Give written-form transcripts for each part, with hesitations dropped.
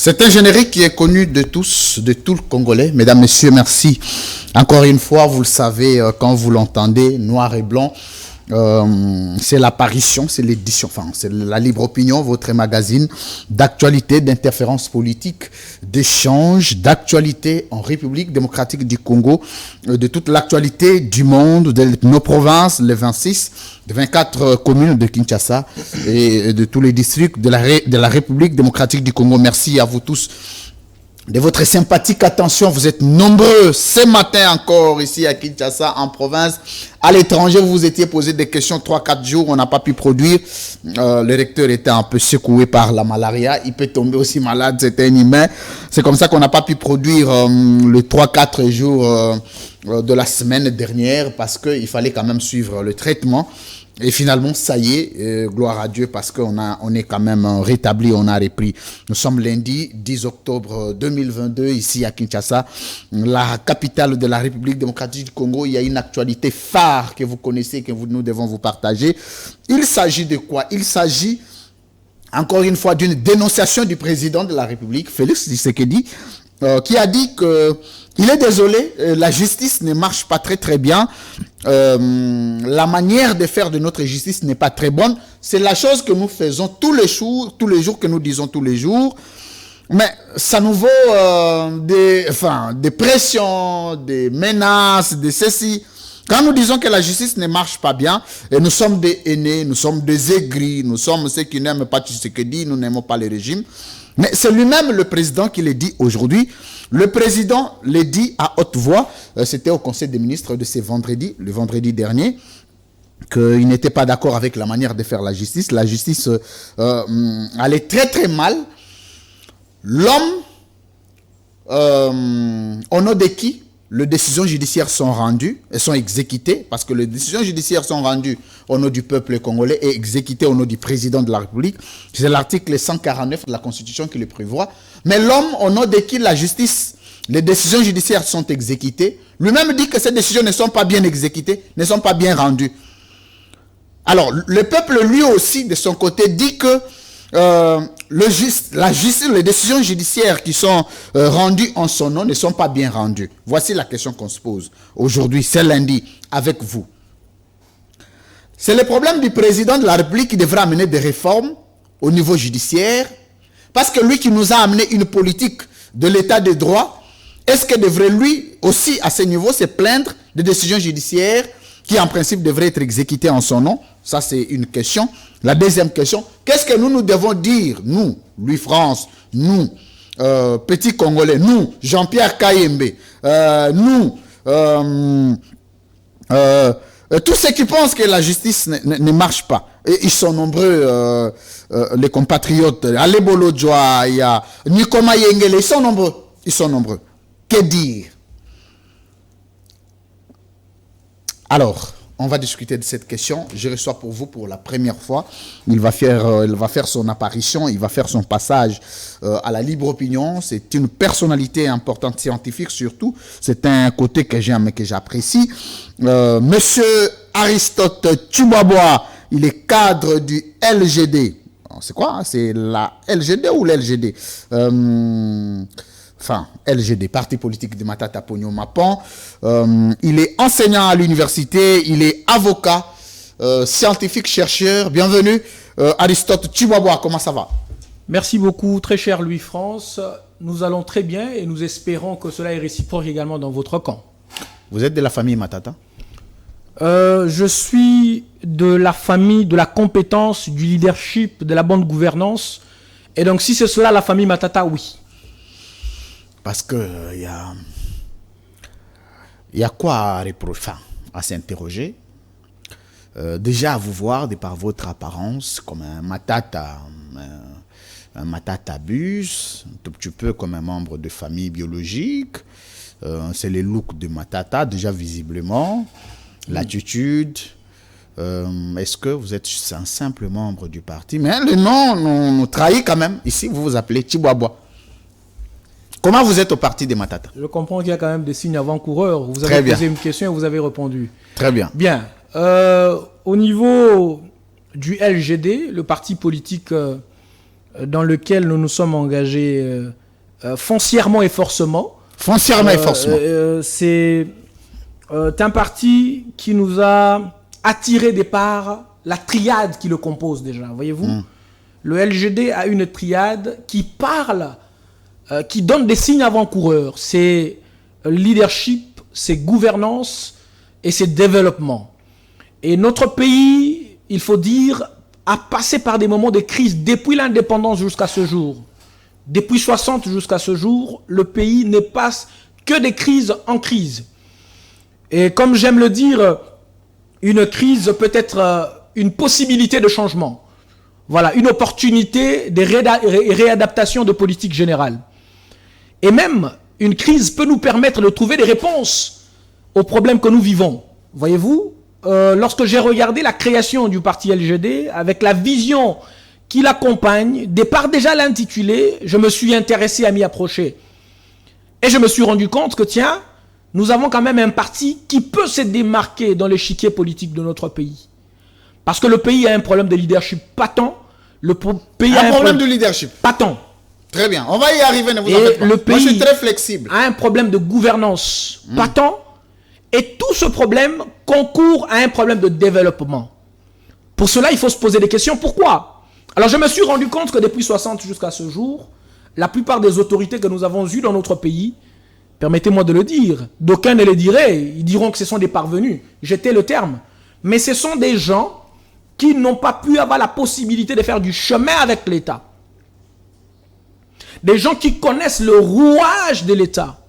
C'est un générique qui est connu de tous, de tout le Congolais. Mesdames, Messieurs, merci. Encore une fois, vous le savez, quand vous l'entendez, noir et blanc, c'est l'apparition, c'est l'édition, enfin, c'est la Libre Opinion, votre magazine d'actualité, d'interférence politique, d'échange, d'actualité en République démocratique du Congo, de toute l'actualité du monde, de nos provinces, les 26, de 24 communes de Kinshasa et de tous les districts de la République démocratique du Congo. Merci à vous tous de votre sympathique attention. Vous êtes nombreux ce matin encore ici à Kinshasa, en province. À l'étranger, vous vous étiez posé des questions 3-4 jours, on n'a pas pu produire. Le recteur était un peu secoué par la malaria. Il peut tomber aussi malade, c'est un humain. C'est comme ça qu'on n'a pas pu produire les 3-4 jours de la semaine dernière parce qu'il fallait quand même suivre le traitement. Et finalement, ça y est, gloire à Dieu, parce on est quand même rétabli, on a repris. Nous sommes lundi 10 octobre 2022, ici à Kinshasa, la capitale de la République démocratique du Congo. Il y a une actualité phare que vous connaissez, que nous devons vous partager. Il s'agit de quoi? Il s'agit, encore une fois, d'une dénonciation du président de la République, Félix Tshisekedi, qui a dit que il est désolé, la justice ne marche pas très bien. La manière de faire de notre justice n'est pas très bonne. C'est la chose que nous faisons tous les jours que nous disons tous les jours. Mais ça nous vaut des pressions, des menaces, de ceci. Quand nous disons que la justice ne marche pas bien, et nous sommes des haineux, nous sommes des aigris, nous sommes ceux qui n'aiment pas Tshisekedi, nous n'aimons pas le régime. Mais c'est lui-même le président qui le dit aujourd'hui. Le président le dit à haute voix, c'était au Conseil des ministres de ce vendredi, le vendredi dernier, qu'il n'était pas d'accord avec la manière de faire la justice. La justice allait très mal. L'homme, au nom de qui les décisions judiciaires sont rendues et sont exécutées, parce que les décisions judiciaires sont rendues au nom du peuple congolais et exécutées au nom du président de la République. C'est l'article 149 de la Constitution qui le prévoit. Mais l'homme, au nom de qui la justice, les décisions judiciaires sont exécutées, lui-même dit que ces décisions ne sont pas bien exécutées, ne sont pas bien rendues. Alors, le peuple, lui aussi, de son côté, dit que la justice, les décisions judiciaires qui sont rendues en son nom ne sont pas bien rendues. Voici la question qu'on se pose aujourd'hui, c'est lundi, avec vous. C'est le problème du président de la République qui devrait amener des réformes au niveau judiciaire, parce que lui qui nous a amené une politique de l'état de droit, est-ce qu'il devrait lui aussi à ce niveau se plaindre des décisions judiciaires qui en principe devraient être exécutées en son nom? Ça, c'est une question. La deuxième question, qu'est-ce que nous devons dire, nous, Louis France, nous, petits Congolais, nous, Jean-Pierre Kayembe, nous, tous ceux qui pensent que la justice ne marche pas. Et ils sont nombreux, les compatriotes. Alebolo Djoa, il y a Nikoma Yengele, ils sont nombreux. Ils sont nombreux. Que dire? Alors, on va discuter de cette question. Je reçois pour vous pour la première fois. Il va faire son apparition, il va faire son passage à la Libre Opinion. C'est une personnalité importante, scientifique surtout. C'est un côté que j'aime et que j'apprécie. Monsieur Aristote Tshibwabwa, il est cadre du LGD. C'est quoi, hein? C'est la LGD ou l'LGD? LGD, Parti politique de Matata Ponyo Mapan. Il est enseignant à l'université, il est avocat, scientifique, chercheur. Bienvenue, Aristote Tshibwabwa, comment ça va? Merci beaucoup, très cher Louis France. Nous allons très bien et nous espérons que cela est réciproque également dans votre camp. Vous êtes de la famille Matata? Je suis de la famille de la compétence, du leadership, de la bonne gouvernance. Et donc, si c'est cela, la famille Matata, oui. Parce que il y a quoi à reprocher, à s'interroger. Déjà, à vous voir, de par votre apparence, comme un Matata bus, un tout petit peu comme un membre de famille biologique. C'est les looks de Matata, déjà visiblement. L'attitude. Est-ce que vous êtes un simple membre du parti? Mais le nom nous trahit quand même. Ici, vous vous appelez Tshibwabwa. Comment vous êtes au parti des Matata? Je comprends qu'il y a quand même des signes avant-coureurs. Vous avez posé une question et vous avez répondu. Très bien. Bien. Au niveau du LGD, le parti politique dans lequel nous nous sommes engagés foncièrement et forcément. Foncièrement et forcément. C'est un parti qui nous a attiré des parts la triade qui le compose déjà, voyez-vous. Le LGD a une triade qui parle, qui donne des signes avant-coureurs. C'est leadership, c'est gouvernance et c'est développement. Et notre pays, il faut dire, a passé par des moments de crise depuis l'indépendance jusqu'à ce jour. Depuis 60 jusqu'à ce jour, le pays ne passe que des crises en crise. Et comme j'aime le dire, une crise peut être une possibilité de changement. Voilà, une opportunité de réadaptation de politique générale. Et même, une crise peut nous permettre de trouver des réponses aux problèmes que nous vivons. Voyez-vous, lorsque j'ai regardé la création du parti LGD, avec la vision qui l'accompagne, départ déjà l'intitulé, je me suis intéressé à m'y approcher. Et je me suis rendu compte que, tiens, nous avons quand même un parti qui peut se démarquer dans l'échiquier politique de notre pays. Parce que le pays a un problème de leadership patent. Le pays a un problème de leadership patent. Très bien, on va y arriver, ne vous en faites pas. Le pays moi, je suis très flexible. A un problème de gouvernance patent. Et tout ce problème concourt à un problème de développement. Pour cela, il faut se poser des questions. Pourquoi? Alors, je me suis rendu compte que depuis 60 jusqu'à ce jour, la plupart des autorités que nous avons eues dans notre pays, permettez-moi de le dire, d'aucuns ne le diraient, ils diront que ce sont des parvenus. J'étais le terme. Mais ce sont des gens qui n'ont pas pu avoir la possibilité de faire du chemin avec l'État. Des gens qui connaissent le rouage de l'État.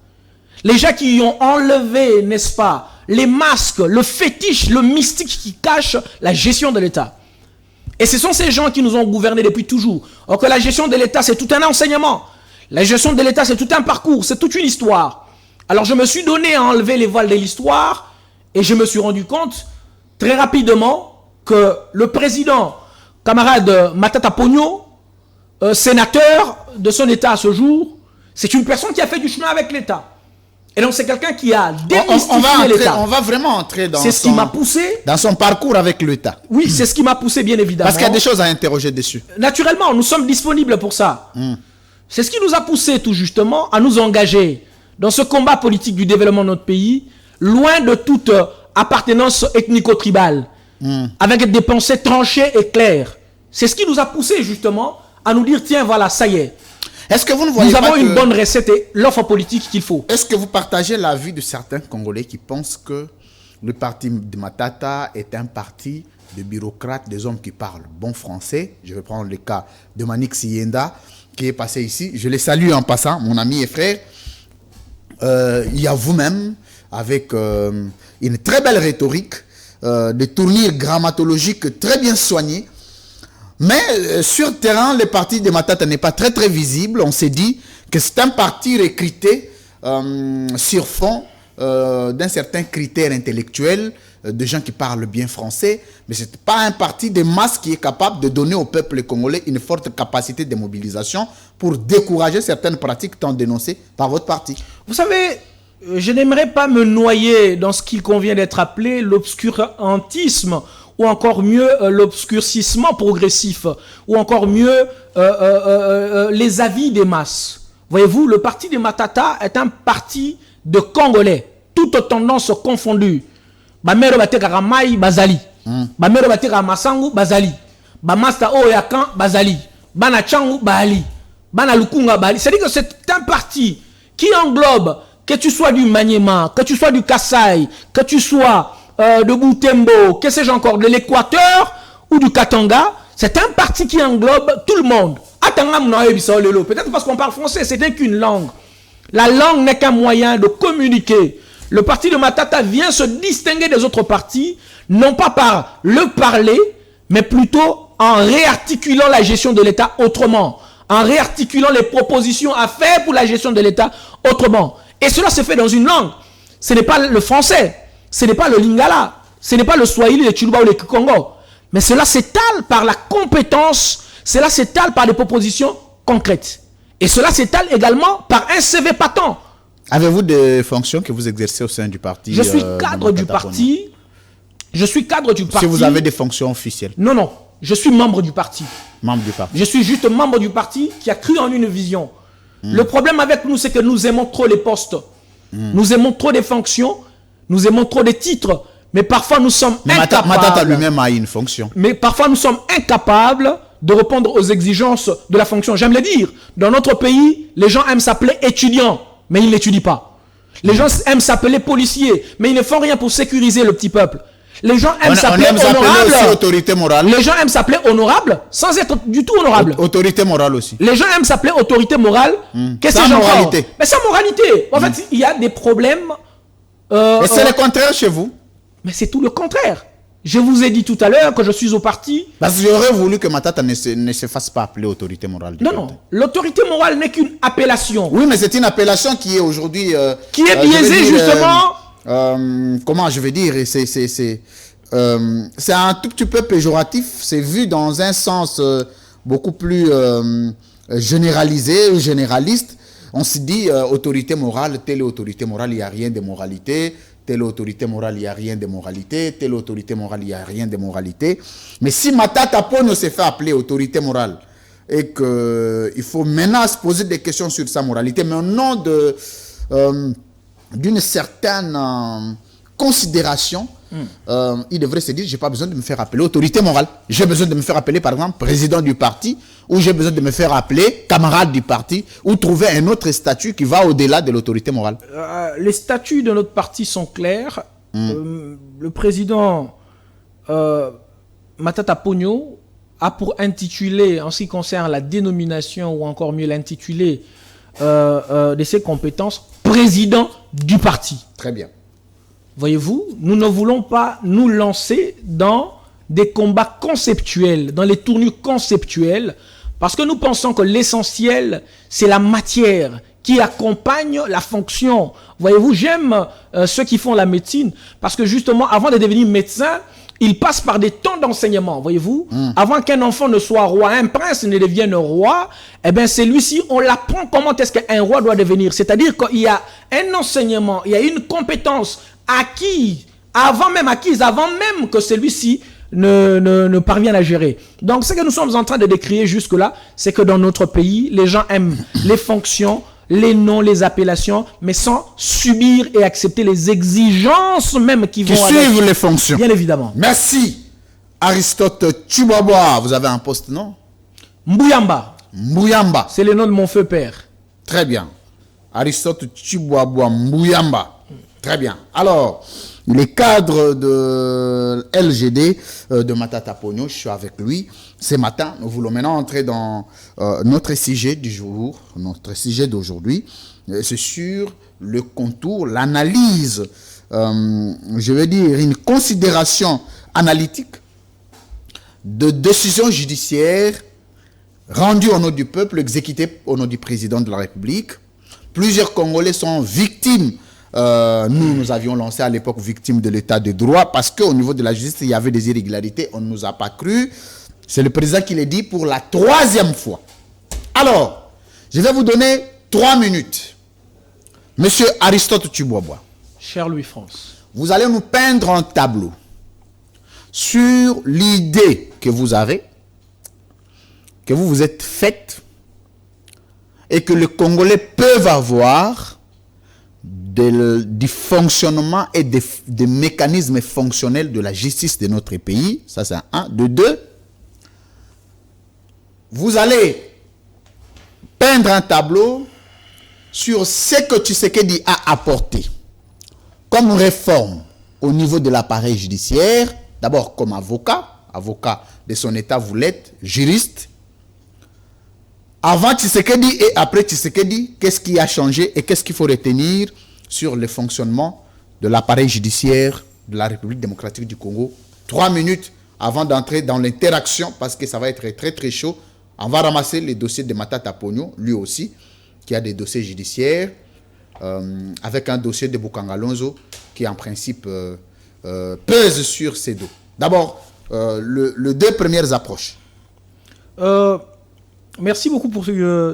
Les gens qui ont enlevé, n'est-ce pas, les masques, le fétiche, le mystique qui cache la gestion de l'État. Et ce sont ces gens qui nous ont gouvernés depuis toujours. Or que la gestion de l'État, c'est tout un enseignement. La gestion de l'État, c'est tout un parcours, c'est toute une histoire. Alors je me suis donné à enlever les voiles de l'histoire et je me suis rendu compte très rapidement que le président, camarade Matata Pogno, sénateur de son État à ce jour, c'est une personne qui a fait du chemin avec l'État. Et donc c'est quelqu'un qui a démystifié l'État. On va vraiment entrer dans c'est ce qui m'a poussé dans son parcours avec l'État. Oui, c'est ce qui m'a poussé bien évidemment. Parce qu'il y a des choses à interroger dessus. Naturellement, nous sommes disponibles pour ça. C'est ce qui nous a poussé tout justement à nous engager dans ce combat politique du développement de notre pays, loin de toute appartenance ethnico-tribale, avec des pensées tranchées et claires. C'est ce qui nous a poussé justement à nous dire, tiens, voilà, ça y est. Est-ce que vous ne voyez nous avons une bonne recette et l'offre politique qu'il faut. Est-ce que vous partagez l'avis de certains Congolais qui pensent que le parti de Matata est un parti de bureaucrates, des hommes qui parlent bon français? Je vais prendre le cas de Manik Siyenda, qui est passé ici. Je les salue en passant, mon ami et frère. Il y a vous-même, avec une très belle rhétorique, des tournures grammatologiques très bien soignées. Mais sur terrain, le parti de Matata n'est pas très visible. On s'est dit que c'est un parti recruté sur fond d'un certain critère intellectuel, de gens qui parlent bien français. Mais ce n'est pas un parti de masse qui est capable de donner au peuple congolais une forte capacité de mobilisation pour décourager certaines pratiques tant dénoncées par votre parti. Vous savez, je n'aimerais pas me noyer dans ce qu'il convient d'être appelé l'obscurantisme, ou encore mieux l'obscurcissement progressif, ou encore mieux les avis des masses. Voyez-vous, le parti de Matata est un parti de Congolais, toutes tendances confondues. Bamero bateka Mai Bazali, Bamero bateka Masangu Bazali, Bamasta Oyakan Bazali, Bana Changu Bali, Bana Lukunga Bali. C'est-à-dire que c'est un parti qui englobe, que tu sois du Maniema, que tu sois du Kasaï, que tu sois de Boutembo, que sais-je encore, de l'Équateur ou du Katanga, c'est un parti qui englobe tout le monde. Peut-être parce qu'on parle français, c'était qu'une langue. La langue n'est qu'un moyen de communiquer. Le parti de Matata vient se distinguer des autres partis, non pas par le parler, mais plutôt en réarticulant la gestion de l'État autrement, en réarticulant les propositions à faire pour la gestion de l'État autrement. Et cela se fait dans une langue. Ce n'est pas le français. Ce n'est pas le lingala, ce n'est pas le swahili, le chiluba ou le kikongo. Mais cela s'étale par la compétence, cela s'étale par des propositions concrètes. Et cela s'étale également par un CV patent. Avez-vous des fonctions que vous exercez au sein du parti? Je suis cadre du parti. Je suis cadre du parti. Si vous avez des fonctions officielles? Non, non. Je suis membre du parti. Membre du parti. Je suis juste membre du parti qui a cru en une vision. Le problème avec nous, c'est que nous aimons trop les postes. Nous aimons trop des fonctions. Nous aimons trop des titres. Mais parfois, nous sommes incapables. Matata lui-même a une fonction. Mais parfois, nous sommes incapables de répondre aux exigences de la fonction. J'aime le dire. Dans notre pays, les gens aiment s'appeler étudiants, mais ils n'étudient pas. Les gens aiment s'appeler policiers, mais ils ne font rien pour sécuriser le petit peuple. Les gens aiment s'appeler honorables. Autorité morale. Les gens aiment s'appeler honorables sans être du tout honorables. Autorité morale aussi. Les gens aiment s'appeler autorité morale. Qu'est-ce que sans moralité. Mais sans moralité. En fait, il y a des problèmes. Et c'est le contraire chez vous. Mais c'est tout le contraire. Je vous ai dit tout à l'heure que je suis au parti. Parce que j'aurais voulu que Matata ne se fasse pas appeler autorité morale. Non. L'autorité morale n'est qu'une appellation. Oui, mais c'est une appellation qui est aujourd'hui... qui est biaisée justement... comment je vais dire, c'est un tout petit peu péjoratif, c'est vu dans un sens beaucoup plus généralisé ou généraliste. On se dit autorité morale, telle autorité morale, il n'y a rien de moralité, telle autorité morale, il n'y a rien de moralité, telle autorité morale, il n'y a rien de moralité. Mais si Matata Ponyo s'est fait appeler autorité morale et qu'il faut maintenant se poser des questions sur sa moralité, mais au nom de... d'une certaine considération, il devrait se dire, je n'ai pas besoin de me faire appeler autorité morale. J'ai besoin de me faire appeler, par exemple, président du parti, ou j'ai besoin de me faire appeler camarade du parti, ou trouver un autre statut qui va au-delà de l'autorité morale. Les statuts de notre parti sont clairs. Le président Matata Ponyo a pour intitulé, en ce qui concerne la dénomination, ou encore mieux l'intitulé de ses compétences, président du parti. Très bien. Voyez-vous, nous ne voulons pas nous lancer dans des combats conceptuels, dans les tournures conceptuelles, parce que nous pensons que l'essentiel, c'est la matière qui accompagne la fonction. Voyez-vous, j'aime ceux qui font la médecine, parce que justement, avant de devenir médecin, il passe par des temps d'enseignement, voyez-vous. Avant qu'un enfant ne soit roi, un prince ne devienne roi, eh bien, celui-ci, on l'apprend comment est-ce qu'un roi doit devenir. C'est-à-dire qu'il y a un enseignement, il y a une compétence acquise, avant même que celui-ci ne parvienne à gérer. Donc, ce que nous sommes en train de décrire jusque-là, c'est que dans notre pays, les gens aiment les fonctions, les noms, les appellations, mais sans subir et accepter les exigences même qui vont suivent les fonctions. Bien évidemment. Merci. Aristote Tshibwabwa, vous avez un poste, non? Mbouyamba. Mbouyamba. C'est le nom de mon feu père. Très bien. Aristote Tshibwabwa Mbouyamba. Très bien. Alors, les cadres de LGD de Matata Ponyo, je suis avec lui. Ce matin, nous voulons maintenant entrer dans notre sujet du jour, notre sujet d'aujourd'hui. C'est sur le contour, l'analyse, je veux dire une considération analytique de décisions judiciaires rendues au nom du peuple, exécutées au nom du président de la République. Plusieurs Congolais sont victimes. Nous avions lancé à l'époque victime de l'état de droit parce qu'au niveau de la justice, il y avait des irrégularités, on ne nous a pas cru. C'est le président qui l'a dit pour la 3e fois. Alors, je vais vous donner 3 minutes. Monsieur Aristote Tshibwabwa. Cher Louis-France. Vous allez nous peindre un tableau sur l'idée que vous avez, que vous vous êtes faite et que les Congolais peuvent avoir du fonctionnement et des mécanismes fonctionnels de la justice de notre pays. Ça, c'est un. De 2, vous allez peindre un tableau sur ce que Tshisekedi a apporté comme réforme au niveau de l'appareil judiciaire. D'abord comme avocat de son état, vous l'êtes, juriste. Avant Tshisekedi et après Tshisekedi, qu'est-ce qui a changé et qu'est-ce qu'il faut retenir sur le fonctionnement de l'appareil judiciaire de la République démocratique du Congo? 3 minutes avant d'entrer dans l'interaction, parce que ça va être très très chaud. On va ramasser les dossiers de Matata Ponyo, lui aussi, qui a des dossiers judiciaires, avec un dossier de Bukangalonzo, qui en principe pèse sur ces deux. D'abord, les 2 premières approches. Merci beaucoup pour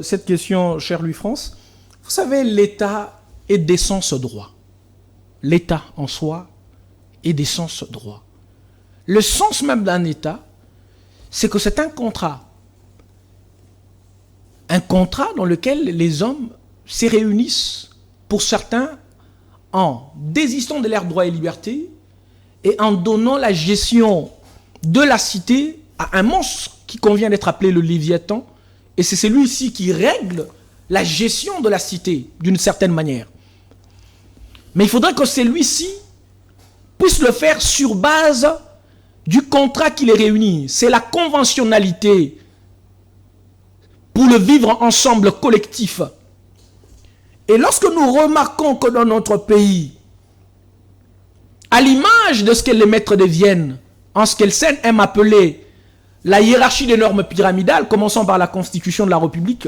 cette question, cher Louis-France. Vous savez, l'État est d'essence droit. L'État en soi est d'essence droit. Le sens même d'un État, c'est que c'est un contrat. Un contrat dans lequel les hommes se réunissent, pour certains, en désistant de leurs droits et libertés et en donnant la gestion de la cité à un monstre qui convient d'être appelé le Léviathan. Et c'est celui-ci qui règle la gestion de la cité d'une certaine manière. Mais il faudrait que celui-ci puisse le faire sur base du contrat qui les réunit. C'est la conventionnalité pour le vivre ensemble collectif. Et lorsque nous remarquons que dans notre pays, à l'image de ce que les maîtres de Vienne, en ce qu'elles aiment appeler la hiérarchie des normes pyramidales, commençant par la Constitution de la République,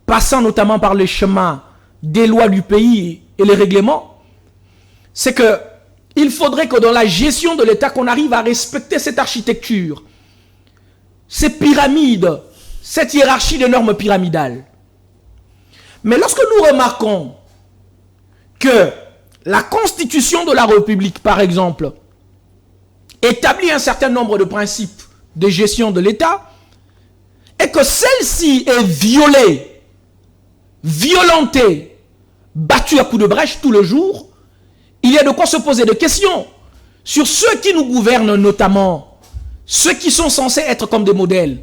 passant notamment par les chemins des lois du pays et les règlements, c'est que il faudrait que dans la gestion de l'État, qu'on arrive à respecter cette architecture, ces pyramides, cette hiérarchie des normes pyramidales. Mais lorsque nous remarquons que la Constitution de la République, par exemple, établit un certain nombre de principes de gestion de l'État, et que celle-ci est violée, violentée, battue à coups de brèche tout le jour, il y a de quoi se poser des questions sur ceux qui nous gouvernent, notamment ceux qui sont censés être comme des modèles.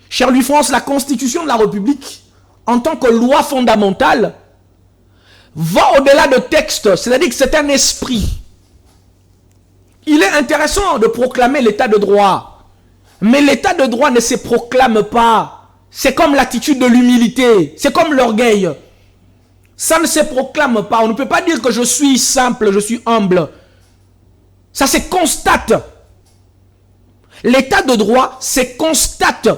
Cher Louis-France, la Constitution de la République, en tant que loi fondamentale, va au-delà de texte, c'est-à-dire que c'est un esprit. Il est intéressant de proclamer l'état de droit, mais l'état de droit ne se proclame pas. C'est comme l'attitude de l'humilité, c'est comme l'orgueil. Ça ne se proclame pas. On ne peut pas dire que je suis simple, je suis humble. Ça se constate. L'état de droit se constate.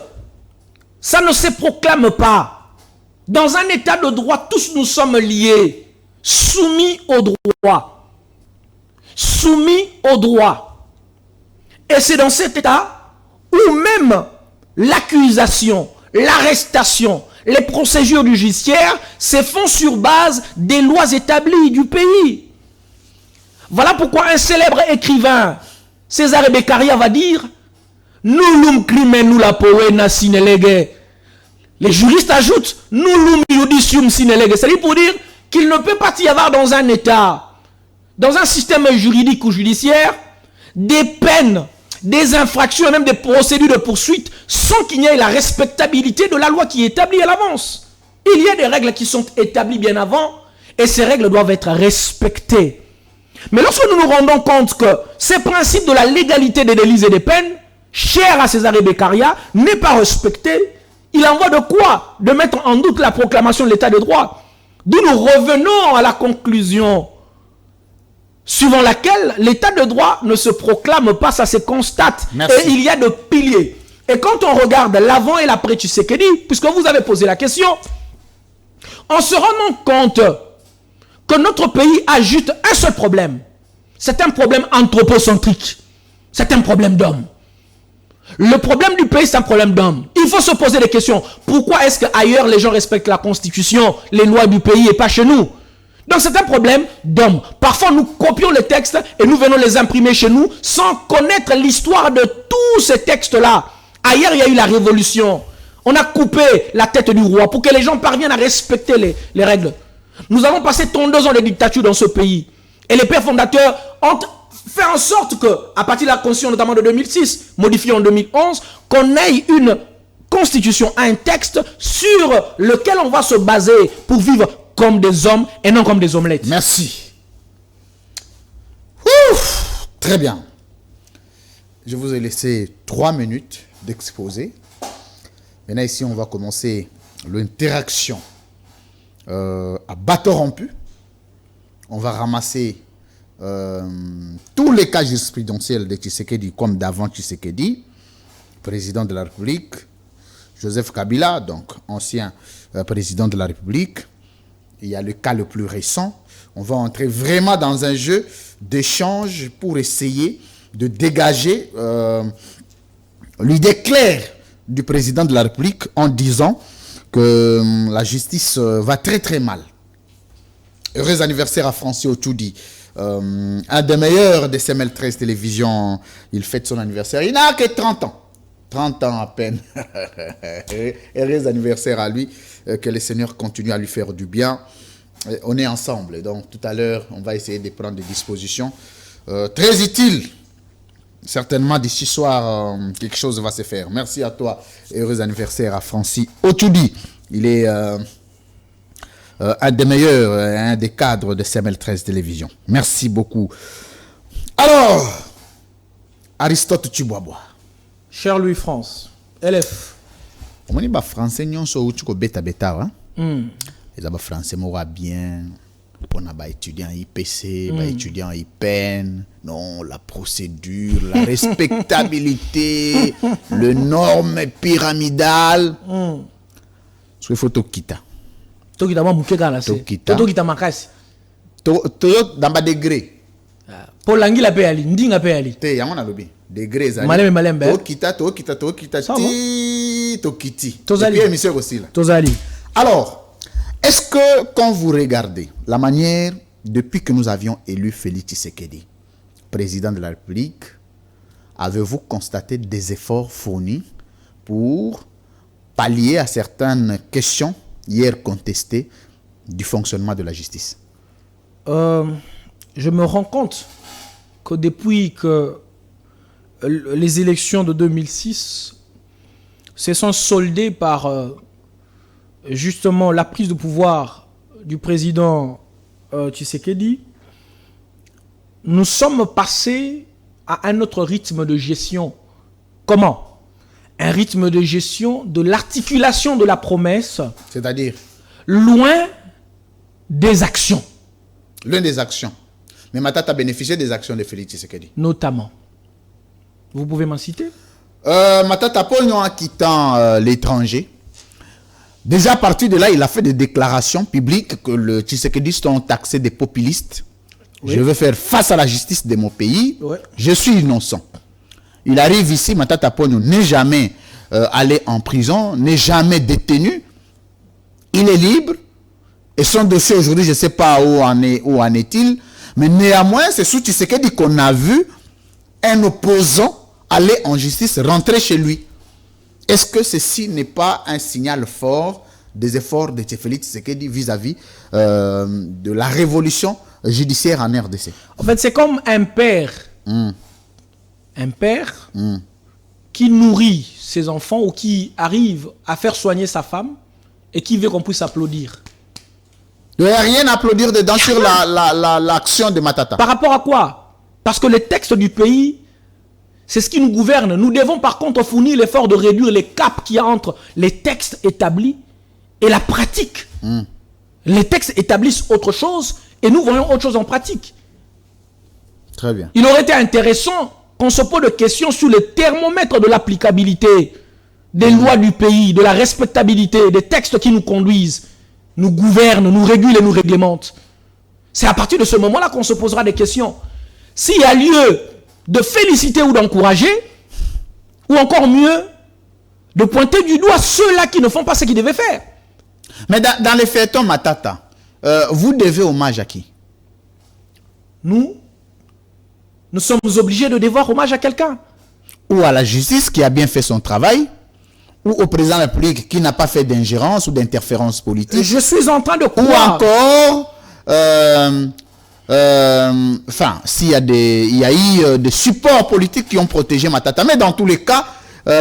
Ça ne se proclame pas. Dans un état de droit, tous nous sommes liés, soumis au droit. Soumis au droit. Et c'est dans cet état où même l'accusation, l'arrestation, les procédures judiciaires se font sur base des lois établies du pays. Voilà pourquoi un célèbre écrivain, César Beccaria, va dire « Nullum crimen la poena sine lege ». Les juristes ajoutent « Nullum judicium sine lege ». C'est-à-dire pour dire qu'il ne peut pas y avoir dans un État, dans un système juridique ou judiciaire, des peines, des infractions, même des procédures de poursuite, sans qu'il y ait la respectabilité de la loi qui est établie à l'avance. Il y a des règles qui sont établies bien avant, et ces règles doivent être respectées. Mais lorsque nous nous rendons compte que ces principes de la légalité des délits et des peines, cher à César Beccaria, n'est pas respecté, il en va de quoi? De mettre en doute la proclamation de l'état de droit. D'où nous revenons à la conclusion suivant laquelle l'état de droit ne se proclame pas, ça se constate. Merci. Et il y a de piliers. Et quand on regarde l'avant et l'après Tshisekedi, puisque vous avez posé la question, on se rend compte que notre pays a juste un seul problème. C'est un problème anthropocentrique. C'est un problème d'homme. Le problème du pays, c'est un problème d'homme. Il faut se poser des questions. Pourquoi est-ce qu'ailleurs les gens respectent la Constitution, les lois du pays et pas chez nous? Donc c'est un problème d'homme. Parfois nous copions les textes et nous venons les imprimer chez nous sans connaître l'histoire de tous ces textes-là. Ailleurs il y a eu la révolution. On a coupé la tête du roi pour que les gens parviennent à respecter les règles. Nous avons passé 32 ans de dictature dans ce pays. Et les pères fondateurs ont fait en sorte que, à partir de la constitution notamment de 2006, modifiée en 2011, qu'on ait une constitution, un texte sur lequel on va se baser pour vivre comme des hommes et non comme des omelettes. Merci. Ouf, très bien. Je vous ai laissé 3 minutes d'exposé. Maintenant ici, on va commencer l'interaction à bateau rompu. On va ramasser tous les cas jurisprudentiels de Tshisekedi comme d'avant Tshisekedi, président de la République, Joseph Kabila, donc ancien président de la République. Il y a le cas le plus récent. On va entrer vraiment dans un jeu d'échange pour essayer de dégager l'idée claire du président de la République en disant que la justice va très très mal. Heureux anniversaire à Francis Ochoudi. un des meilleurs de CML 13 Télévision. Il fête son anniversaire. Il n'a que 30 ans. 30 ans à peine. Heureux anniversaire à lui. Que le Seigneur continue à lui faire du bien. On est ensemble. Donc tout à l'heure, on va essayer de prendre des dispositions très utiles. Certainement d'ici soir, quelque chose va se faire. Merci à toi. Heureux anniversaire à Francis Otudi. Il est un des meilleurs, un des cadres de CML 13 Télévision. Merci beaucoup. Alors, Aristote Chiboaboa. Cher Louis-France, LF. On dit que les Français sont bêta. Les Français m'auront bien. Pour les étudiants IPC, les étudiants IPN, non, la procédure, la respectabilité, le norme pyramidal. Il faut tout quitter. Tout quitter, moi, Tokita makasi. Dans le degré. Pour l'anguille, la paix ali, ndinga paix ali. Te, yamona lobi. Degré zali. Malem. Tokita, tokiti. Tozali. Et puis émission aussi là. Tozali. Alors, est-ce que quand vous regardez la manière depuis que nous avions élu Félix Tshisekedi, président de la République, avez-vous constaté des efforts fournis pour pallier à certaines questions hier contestées du fonctionnement de la justice? Je me rends compte que depuis que les élections de 2006 se sont soldées par justement la prise de pouvoir du président Tshisekedi, nous sommes passés à un autre rythme de gestion. Comment? Un rythme de gestion de l'articulation de la promesse. C'est-à-dire? Loin des actions. L'une des actions. Mais Matata a bénéficié des actions de Félix Tshisekedi. Notamment. Vous pouvez m'en citer? Matata Paul en quittant l'étranger. Déjà à partir de là, il a fait des déclarations publiques que le Tshisekedistes ont taxé des populistes. Oui. Je veux faire face à la justice de mon pays. Oui. Je suis innocent. Il arrive ici, Matata Pogno n'est jamais allé en prison, n'est jamais détenu. Il est libre. Et son dossier aujourd'hui, je ne sais pas où en est-il. Mais néanmoins, c'est sous Tshisekedi qu'on a vu un opposant aller en justice, rentrer chez lui. Est-ce que ceci n'est pas un signal fort des efforts de Félix Tshisekedi vis-à-vis de la révolution judiciaire en RDC? En fait, c'est comme un père. Un père qui nourrit ses enfants ou qui arrive à faire soigner sa femme et qui veut qu'on puisse applaudir. Il n'y a rien à applaudir dedans sur l'action de Matata. Par rapport à quoi? Parce que les textes du pays, c'est ce qui nous gouverne. Nous devons par contre fournir l'effort de réduire les caps qu'il y a entre les textes établis et la pratique. Les textes établissent autre chose et nous voyons autre chose en pratique. Très bien. Il aurait été intéressant qu'on se pose des questions sur le thermomètre de l'applicabilité des lois du pays, de la respectabilité des textes qui nous conduisent, nous gouvernent, nous régulent et nous réglementent. C'est à partir de ce moment-là qu'on se posera des questions. S'il y a lieu de féliciter ou d'encourager, ou encore mieux, de pointer du doigt ceux-là qui ne font pas ce qu'ils devaient faire. Mais dans les feuilletons Matata, vous devez hommage à qui? Nous sommes obligés de devoir hommage à quelqu'un. Ou à la justice qui a bien fait son travail, ou au président de la République qui n'a pas fait d'ingérence ou d'interférence politique. Je suis en train de croire. Ou encore... enfin, s'il y a il y a eu des supports politiques qui ont protégé Matata. Mais dans tous les cas,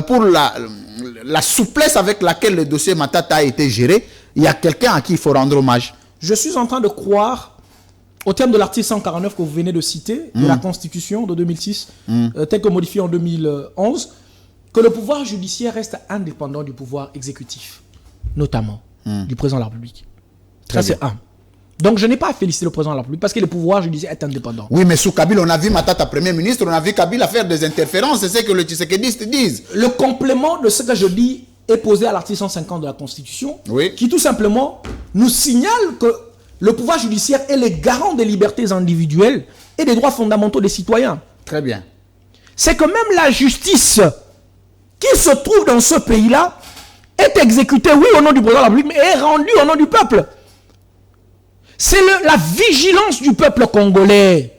pour la souplesse avec laquelle le dossier Matata a été géré, il y a quelqu'un à qui il faut rendre hommage. Je suis en train de croire, au terme de l'article 149 que vous venez de citer, de la Constitution de 2006, tel que modifié en 2011, que le pouvoir judiciaire reste indépendant du pouvoir exécutif, notamment du président de la République. Ça, c'est un. Donc, je n'ai pas à féliciter le président de la République parce que le pouvoir judiciaire est indépendant. Oui, mais sous Kabila, on a vu Matata Premier ministre, on a vu Kabila faire des interférences, c'est ce que les Tshisekedistes disent. Le complément de ce que je dis est posé à l'article 150 de la Constitution, qui tout simplement nous signale que le pouvoir judiciaire est le garant des libertés individuelles et des droits fondamentaux des citoyens. Très bien. C'est que même la justice qui se trouve dans ce pays-là est exécutée, oui, au nom du président de la République, mais est rendue au nom du peuple. C'est la vigilance du peuple congolais.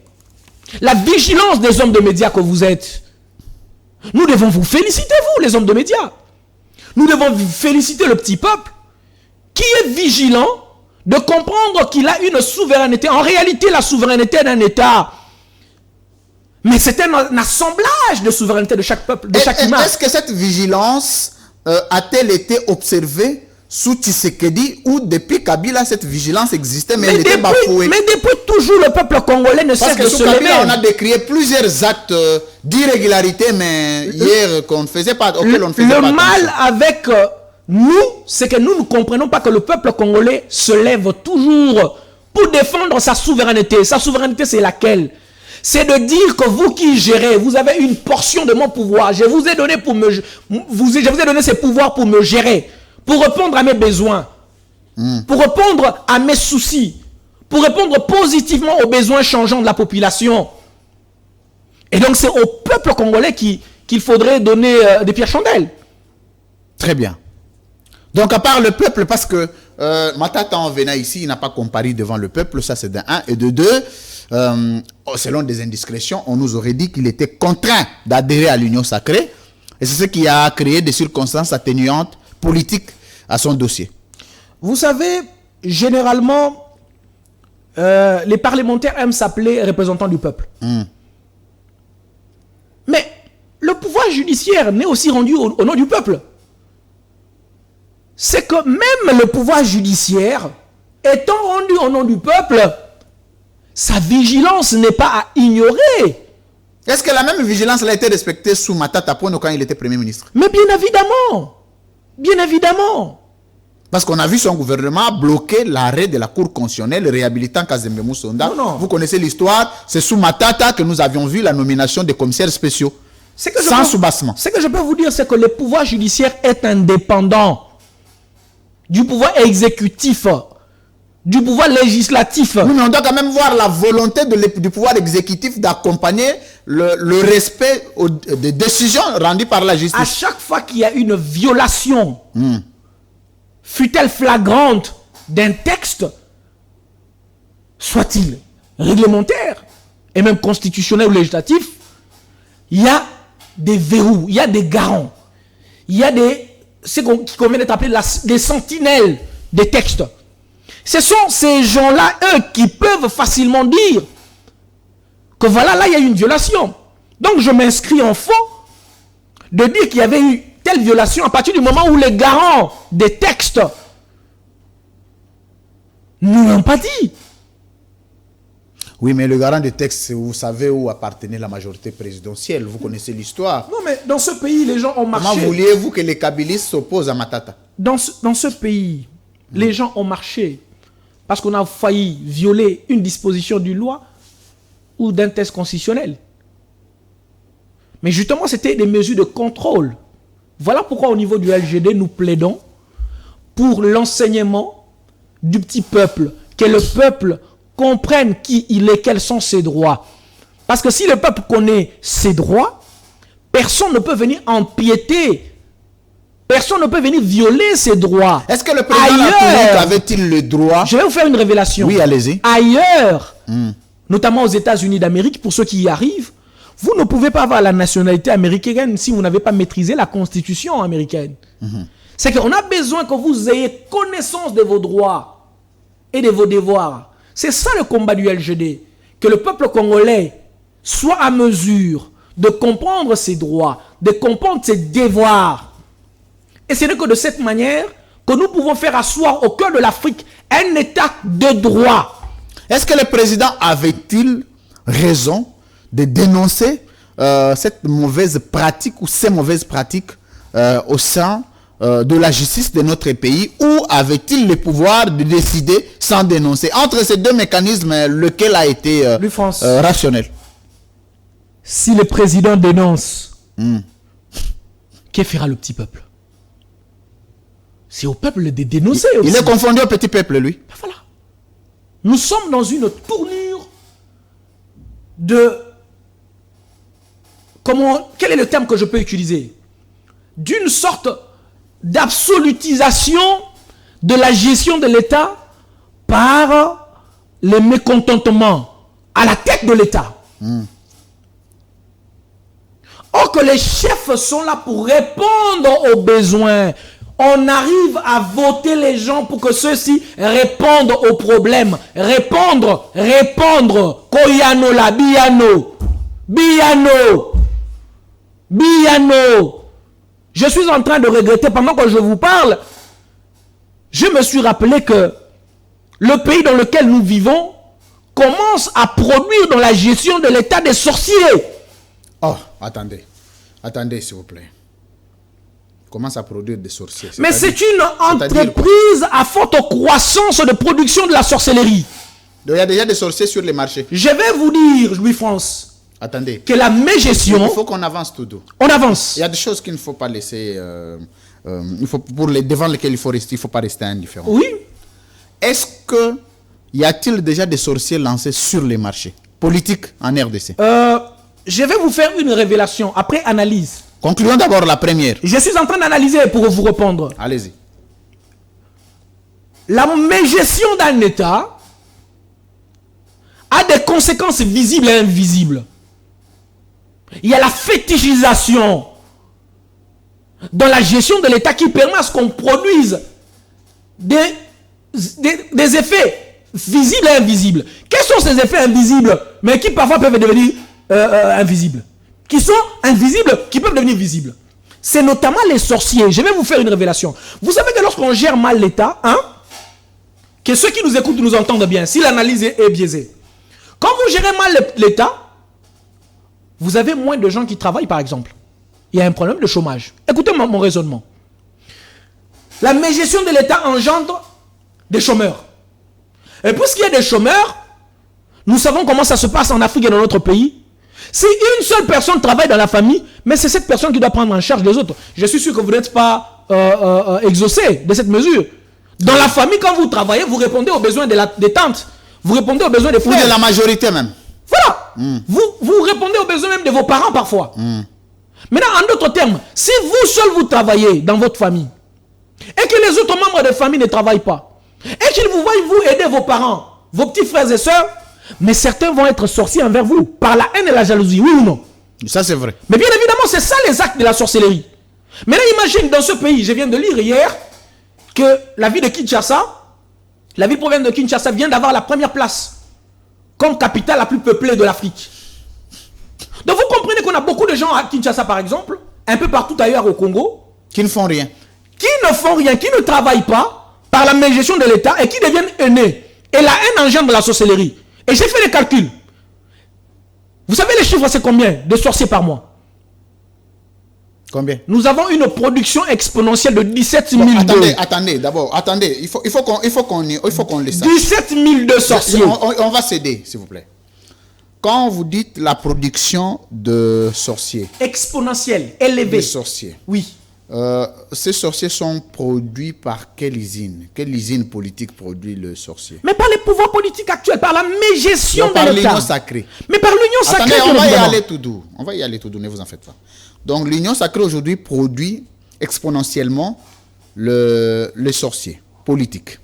La vigilance des hommes de médias que vous êtes. Nous devons vous féliciter, vous, les hommes de médias. Nous devons féliciter le petit peuple qui est vigilant de comprendre qu'il a une souveraineté. En réalité, la souveraineté d'un État, mais c'est un assemblage de souveraineté de chaque peuple, de chaque humain. Est-ce que cette vigilance a-t-elle été observée sous Tshisekedi ou depuis Kabila, cette vigilance existait, mais elle était bafouée? Mais depuis toujours, le peuple congolais ne cesse de se lever. Parce que sous Kabila, on a décrié plusieurs actes d'irrégularité, mais hier, qu'on ne faisait pas, auquel on ne faisait pas attention. Le mal avec nous, c'est que nous ne comprenons pas que le peuple congolais se lève toujours pour défendre sa souveraineté. Sa souveraineté, c'est laquelle? C'est de dire que vous qui gérez, vous avez une portion de mon pouvoir. Je vous ai donné ces pouvoirs pour me gérer, pour répondre à mes besoins, pour répondre à mes soucis, pour répondre positivement aux besoins changeants de la population. Et donc c'est au peuple congolais qu'il faudrait donner des pierres chandelles. Très bien. Donc à part le peuple, parce que Matata en venant ici, il n'a pas comparé devant le peuple, ça c'est de 1. Et de 2, selon des indiscrétions, on nous aurait dit qu'il était contraint d'adhérer à l'Union sacrée. Et c'est ce qui a créé des circonstances atténuantes politiques à son dossier. Vous savez, généralement, les parlementaires aiment s'appeler représentants du peuple. Mais le pouvoir judiciaire n'est aussi rendu au nom du peuple. C'est que même le pouvoir judiciaire, étant rendu au nom du peuple, sa vigilance n'est pas à ignorer. Est-ce que la même vigilance a été respectée sous Matata Ponyo quand il était Premier ministre? Mais bien évidemment. Bien évidemment. Parce qu'on a vu son gouvernement bloquer l'arrêt de la Cour constitutionnelle réhabilitant Kazembe Moussonda. Vous connaissez l'histoire. C'est sous Matata que nous avions vu la nomination des commissaires spéciaux. Sans soubassement. Ce que je peux vous dire, c'est que le pouvoir judiciaire est indépendant du pouvoir exécutif, du pouvoir législatif. Oui, mais on doit quand même voir la volonté du pouvoir exécutif d'accompagner le respect des décisions rendues par la justice. À chaque fois qu'il y a une violation, fût-elle flagrante, d'un texte, soit-il réglementaire et même constitutionnel ou législatif, il y a des verrous, il y a des garants, il y a ce qui convient d'être appelé des sentinelles des textes. Ce sont ces gens-là, eux, qui peuvent facilement dire que voilà, là, il y a une violation. Donc, je m'inscris en faux de dire qu'il y avait eu telle violation à partir du moment où les garants des textes ne l'ont pas dit. Oui, mais le garant des textes, vous savez où appartenait la majorité présidentielle. Vous connaissez l'histoire. Non, mais dans ce pays, les gens ont marché. Comment vouliez-vous que les kabylistes s'opposent à Matata? Dans ce pays, les gens ont marché parce qu'on a failli violer une disposition d'une loi ou d'un texte constitutionnel. Mais justement, c'était des mesures de contrôle. Voilà pourquoi au niveau du LGD, nous plaidons pour l'enseignement du petit peuple, que le peuple comprenne qui il est, quels sont ses droits. Parce que si le peuple connaît ses droits, personne ne peut venir empiéter, personne ne peut venir violer ses droits. Est-ce que le président de la République avait-il le droit? Je vais vous faire une révélation. Oui, allez-y. Ailleurs, notamment aux États-Unis d'Amérique, pour ceux qui y arrivent, vous ne pouvez pas avoir la nationalité américaine si vous n'avez pas maîtrisé la constitution américaine. C'est qu'on a besoin que vous ayez connaissance de vos droits et de vos devoirs. C'est ça le combat du LGD. Que le peuple congolais soit à mesure de comprendre ses droits, de comprendre ses devoirs. Et ce n'est que de cette manière que nous pouvons faire asseoir au cœur de l'Afrique un état de droit. Est-ce que le président avait-il raison de dénoncer cette mauvaise pratique ou ces mauvaises pratiques au sein de la justice de notre pays, ou avait-il le pouvoir de décider sans dénoncer? Entre ces deux mécanismes, lequel a été rationnel? Si le président dénonce, que fera le petit peuple? C'est au peuple de dénoncer aussi. Il est confondu au petit peuple, lui. Ben voilà. Nous sommes dans une tournure de... Quel est le terme que je peux utiliser? D'une sorte d'absolutisation de la gestion de l'État par les mécontentements à la tête de l'État. Or que les chefs sont là pour répondre aux besoins. On arrive à voter les gens pour que ceux-ci répondent aux problèmes. Répondre. Koyano la Biano. Je suis en train de regretter, pendant que je vous parle, je me suis rappelé que le pays dans lequel nous vivons commence à produire dans la gestion de l'État des sorciers. Oh, attendez, s'il vous plaît. Commence à produire des sorciers. Mais c'est une entreprise à forte croissance de production de la sorcellerie. Donc, il y a déjà des sorciers sur les marchés. Je vais vous dire, Louis-France, attendez, que la mégestion... Il faut qu'on avance tout doux. On avance. Il y a des choses qu'il ne faut pas laisser... devant lesquelles il ne faut pas rester indifférent. Oui. Est-ce que y a-t-il déjà des sorciers lancés sur les marchés politiques en RDC? Je vais vous faire une révélation après analyse. Concluons d'abord la première. Je suis en train d'analyser pour vous répondre. Allez-y. La mégestion d'un État a des conséquences visibles et invisibles. Il y a la fétichisation dans la gestion de l'État qui permet à ce qu'on produise des effets visibles et invisibles. Quels sont ces effets invisibles, mais qui parfois peuvent devenir invisibles? Qui sont invisibles, qui peuvent devenir visibles. C'est notamment les sorciers. Je vais vous faire une révélation. Vous savez que lorsqu'on gère mal l'État, que ceux qui nous écoutent nous entendent bien, si l'analyse est biaisée. Quand vous gérez mal l'État, vous avez moins de gens qui travaillent, par exemple. Il y a un problème de chômage. Écoutez mon raisonnement. La mégestion de l'État engendre des chômeurs. Et puisqu'il y a des chômeurs, nous savons comment ça se passe en Afrique et dans notre pays. Si une seule personne travaille dans la famille, mais c'est cette personne qui doit prendre en charge les autres. Je suis sûr que vous n'êtes pas exaucé de cette mesure. Dans la famille, quand vous travaillez, vous répondez aux besoins des tantes. Vous répondez aux besoins des frères. Ou de la majorité même. Voilà. Vous répondez aux besoins même de vos parents parfois. Maintenant, en d'autres termes, si vous seul vous travaillez dans votre famille, et que les autres membres de la famille ne travaillent pas, et qu'ils vous voient vous aider vos parents, vos petits frères et sœurs, mais certains vont être sorciers envers vous, par la haine et la jalousie, oui ou non? Ça c'est vrai. Mais bien évidemment, c'est ça les actes de la sorcellerie. Maintenant, imagine dans ce pays, je viens de lire hier, que la ville de Kinshasa, la ville provinciale de Kinshasa vient d'avoir la première place comme capitale la plus peuplée de l'Afrique. Donc vous comprenez qu'on a beaucoup de gens à Kinshasa par exemple, un peu partout ailleurs au Congo, qui ne font rien. Qui ne font rien, qui ne travaillent pas par la mégestion de l'État et qui deviennent aînés. Et la haine engendre la sorcellerie. Et j'ai fait les calculs. Vous savez les chiffres, c'est combien de sorciers par mois? Combien? Nous avons une production exponentielle de 17 000 Attendez, d'abord, attendez. Il faut qu'on le sache. 17 200 sorciers. On va céder, s'il vous plaît. Quand vous dites la production de sorciers. Exponentielle, élevée. De sorciers. Oui. Ces sorciers sont produits par quelle usine? Quelle usine politique produit le sorcier? Mais par les pouvoirs politiques actuels, par la mégestion de l'État. Par l'union sacrée. Mais par l'union sacrée. Attendez, on va y aller tout doux. On va y aller tout doux, ne vous en faites pas. Donc l'union sacrée aujourd'hui produit exponentiellement les sorciers politiques.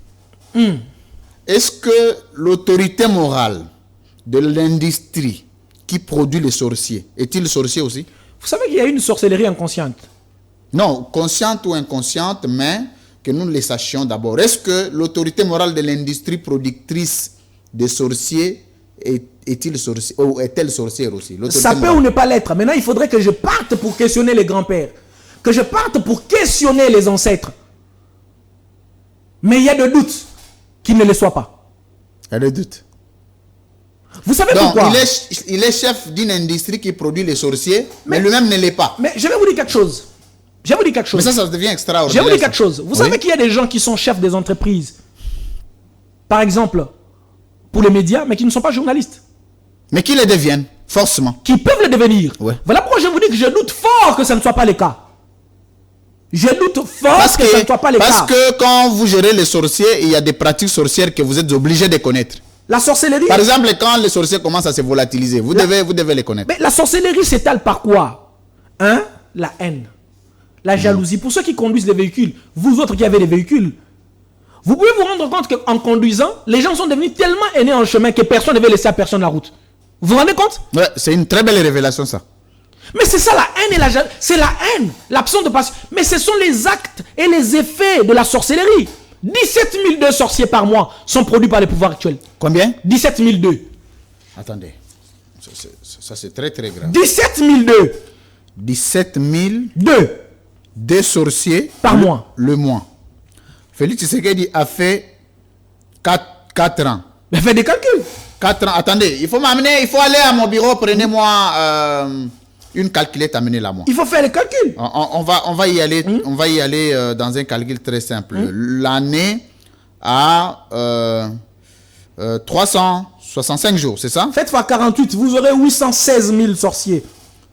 Est-ce que l'autorité morale de l'industrie qui produit les sorciers est-il sorcier aussi? Vous savez qu'il y a une sorcellerie inconsciente. Non, consciente ou inconsciente, mais que nous le sachions d'abord. Est-ce que l'autorité morale de l'industrie productrice de sorciers est-il sorcier ou est-elle sorcière aussi? Ça peut ou ne pas l'être. Maintenant, il faudrait que je parte pour questionner les grands-pères. Que je parte pour questionner les ancêtres. Mais il y a de doutes qu'il ne le soit pas. Il y a de doutes. Vous savez donc, pourquoi? Il est chef d'une industrie qui produit les sorciers, mais lui-même ne l'est pas. Mais je vais vous dire quelque chose. Mais ça devient extraordinaire. Je vais vous dire quelque chose. Vous savez qu'il y a des gens qui sont chefs des entreprises, par exemple, pour les médias, mais qui ne sont pas journalistes. Mais qui le deviennent, forcément. Qui peuvent le devenir. Ouais. Voilà pourquoi je vous dis que je doute fort que ça ne soit pas le cas. Je doute fort que ça ne soit pas le cas. Parce que quand vous gérez les sorciers, il y a des pratiques sorcières que vous êtes obligés de connaître. La sorcellerie. Par exemple, quand les sorciers commencent à se volatiliser, vous devez les connaître. Mais la sorcellerie s'étale par quoi? La haine. La jalousie. Pour ceux qui conduisent les véhicules, vous autres qui avez des véhicules, Vous pouvez vous rendre compte qu'en conduisant, les gens sont devenus tellement haineux en chemin que personne ne veut laisser à personne la route. Vous vous rendez compte? Ouais, c'est une très belle révélation, ça. Mais c'est ça la haine et la jalousie. C'est la haine, l'absence de passion. Mais ce sont les actes et les effets de la sorcellerie. 17 002 sorciers par mois sont produits par les pouvoirs actuels. Combien? 17 002. Attendez. Ça, c'est très, très grave. 17 002. 17 000 2 sorciers par mois. Le mois. Félix Tshisekedi a fait 4 ans. Mais faites des calculs. 4 ans. Attendez, il faut aller à mon bureau, prenez-moi une calculette, amenez-la moi. Il faut faire les calculs. On va y aller, on va y aller dans un calcul très simple. L'année a 365 jours, c'est ça? Faites fois 48, vous aurez 816 000 sorciers.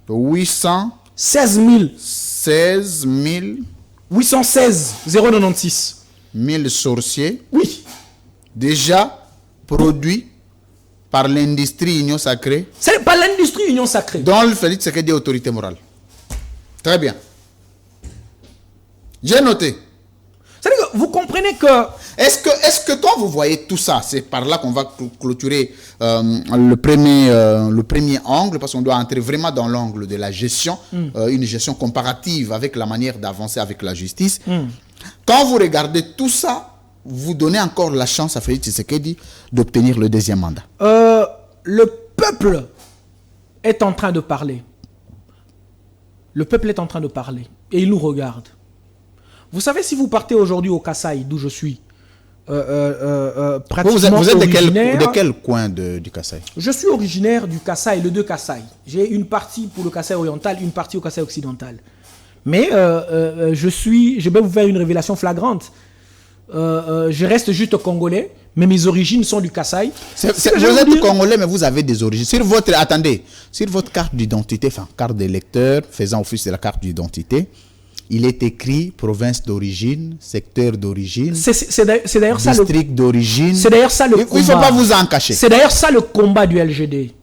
816 000 816 096 1000 sorciers. Oui. Déjà produits par l'industrie Union Sacrée. C'est pas l'industrie Union Sacrée. Dont le Félix Tshisekedi autorité morale. Très bien. J'ai noté. C'est-à-dire que vous comprenez que... Est-ce que quand vous voyez tout ça, c'est par là qu'on va clôturer le premier angle, parce qu'on doit entrer vraiment dans l'angle de la gestion, une gestion comparative avec la manière d'avancer avec la justice. Quand vous regardez tout ça, vous donnez encore la chance à Félix Tshisekedi d'obtenir le deuxième mandat. Le peuple est en train de parler. Le peuple est en train de parler. Et il nous regarde. Vous savez, si vous partez aujourd'hui au Kasaï, d'où je suis, pratiquement vous êtes de quel coin du Kasaï? Je suis originaire du Kasaï, le deux Kasaï. J'ai une partie pour le Kasaï oriental, une partie au Kasaï occidental. Mais je vais vous faire une révélation flagrante. Je reste juste congolais, mais mes origines sont du Kasaï. Vous êtes congolais, mais vous avez des origines. Sur votre carte d'identité, enfin carte d'électeur, faisant office de la carte d'identité, il est écrit province d'origine, secteur d'origine, district d'origine. C'est d'ailleurs ça le combat. Il ne faut pas vous en cacher. C'est d'ailleurs ça le combat du LGD.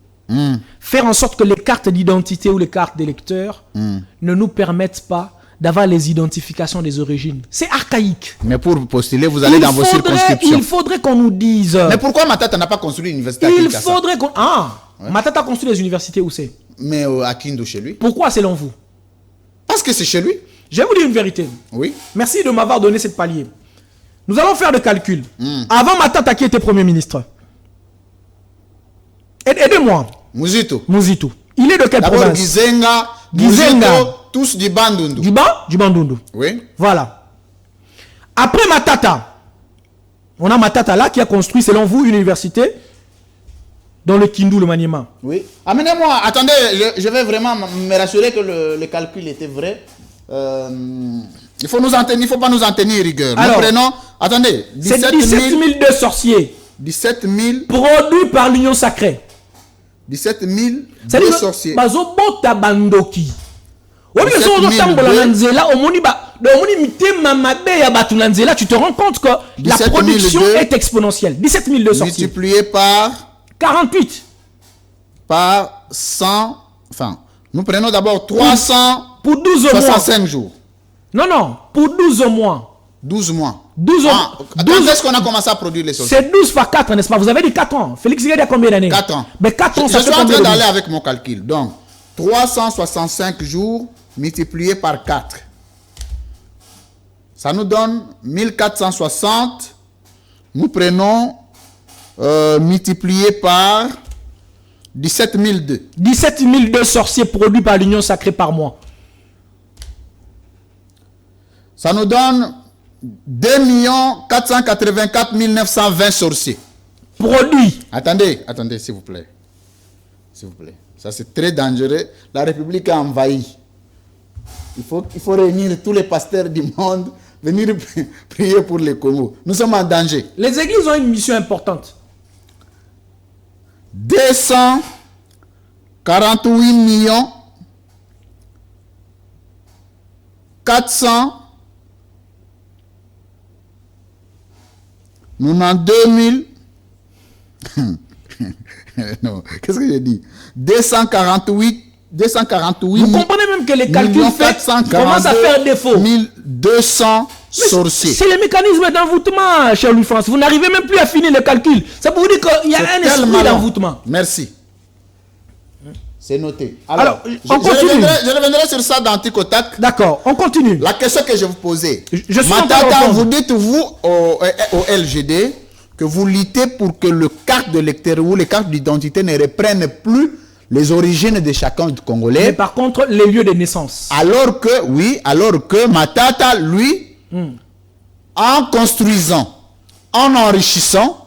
Faire en sorte que les cartes d'identité ou les cartes d'électeur ne nous permettent pas d'avoir les identifications des origines. C'est archaïque. Mais pour postuler, vous allez dans vos circonscriptions. Il faudrait qu'on nous dise... Mais pourquoi Matata n'a pas construit l'université à Kinshasa? Il faudrait qu'on... Matata a construit les universités où c'est? Mais à Kindu, chez lui. Pourquoi selon vous? Parce que c'est chez lui. Je vais vous dire une vérité. Oui. Merci de m'avoir donné cette palier. Nous allons faire des calculs. Avant Matata, qui était Premier ministre? Aidez-moi. Muzito. Il est de quelle province? Gizenga. Tous du Bandundu. Du Bandundu. Oui. Voilà. Après Matata, on a Matata là qui a construit, selon vous, une université dans le Kindu, le Maniema. Oui. Amenez-moi, attendez, je vais vraiment me rassurer que le calcul était vrai. Il ne faut pas nous en tenir rigueur. Alors, nous prenons, attendez, 17 002 sorciers. 17 000 produits par l'Union Sacrée. 17 002 sorciers. Bazobota bandoki. Tu te rends compte que la production est exponentielle. 17 002 sorciers. Multiplié par 48. Par 100. Enfin, nous prenons d'abord 300 pour 12 mois. 65 jours. Non, pour 12 mois. 12 mois. 12 ans. Quand est-ce qu'on a commencé à produire les sorciers? C'est 12 fois 4, n'est-ce pas? Vous avez dit 4 ans. Félix Tshisekedi a combien d'années? 4 ans. Mais 4 ans, je suis en train d'aller avec mon calcul. Donc, 365 jours multiplié par 4. Ça nous donne 1460. Nous prenons multiplié par 17 002. 17 002 sorciers produits par l'Union Sacrée par mois. Ça nous donne 2 484 920 sorciers. Produits. Attendez, s'il vous plaît. S'il vous plaît. Ça, c'est très dangereux. La République a envahi. Il faut réunir tous les pasteurs du monde, venir prier pour les Congo. Nous sommes en danger. Les églises ont une mission importante. 248 millions 400 92 000 non, qu'est-ce que j'ai dit? 248. Vous comprenez même que les calculs faits commencent à faire défaut. 200 sorcier. C'est le mécanisme d'envoûtement, cher Louis-France. Vous n'arrivez même plus à finir le calcul. Ça pour vous dire qu'il y a un esprit d'envoûtement. Merci. C'est noté. Alors, je reviendrai sur ça dans Ticotac. D'accord, on continue. La question que je vous posais. Je suis Matata, vous dites, vous, au LGD, que vous luttez pour que le carte de lecteur ou les cartes d'identité ne reprennent plus les origines de chacun du Congolais. Mais par contre, les lieux de naissance. Alors que Matata, lui, en construisant, en enrichissant,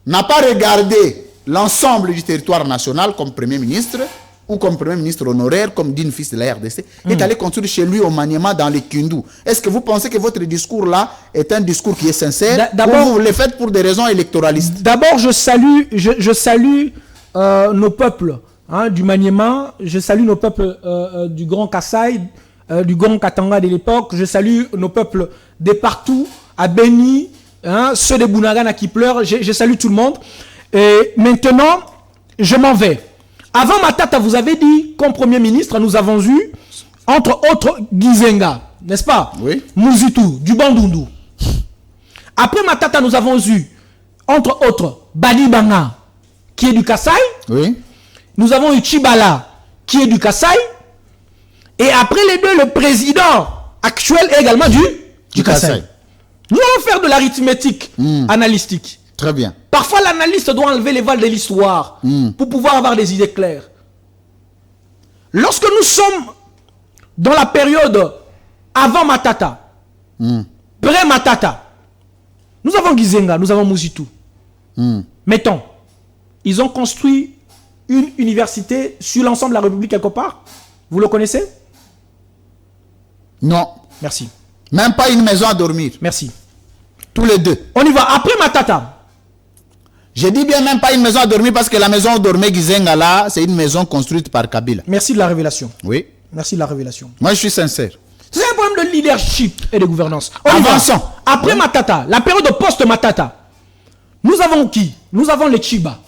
n'a pas regardé l'ensemble du territoire national comme Premier ministre ou comme Premier ministre honoraire, comme digne fils de la RDC, est allé construire chez lui au Maniema dans les Kindu. Est-ce que vous pensez que votre discours-là est un discours qui est sincère ou vous le faites pour des raisons électoralistes? D'abord, je salue nos peuples du Maniema, je salue nos peuples du Grand Kassai, du Grand Katanga de l'époque, je salue nos peuples de partout, à Beni, ceux de Bunagana qui pleurent, je salue tout le monde. Et maintenant, je m'en vais. Avant Matata, vous avez dit, comme Premier ministre, nous avons eu, entre autres, Gizenga, n'est-ce pas? Oui. Muzitu, du Bandundu. Après Matata, nous avons eu, entre autres, Badi Banga, qui est du Kassai. Oui. Nous avons eu Chibala, qui est du Kassai. Et après les deux, le président actuel est également du Kassai. Nous allons faire de l'arithmétique analytique. Très bien. Parfois, l'analyste doit enlever les voiles de l'histoire pour pouvoir avoir des idées claires. Lorsque nous sommes dans la période avant Matata, pré-Matata, nous avons Gizenga, nous avons Muzitu. Mettons, ils ont construit une université sur l'ensemble de la République quelque part. Vous le connaissez? Non. Merci. Même pas une maison à dormir. Merci. Tous les deux. On y va. Après Matata. Je dis bien même pas une maison à dormir parce que la maison où dormait Gizenga là, c'est une maison construite par Kabila. Merci de la révélation. Oui. Merci de la révélation. Moi, je suis sincère. C'est un problème de leadership et de gouvernance. Avançons. Après Matata, la période de post-Matata, nous avons qui? Nous avons les Chiba.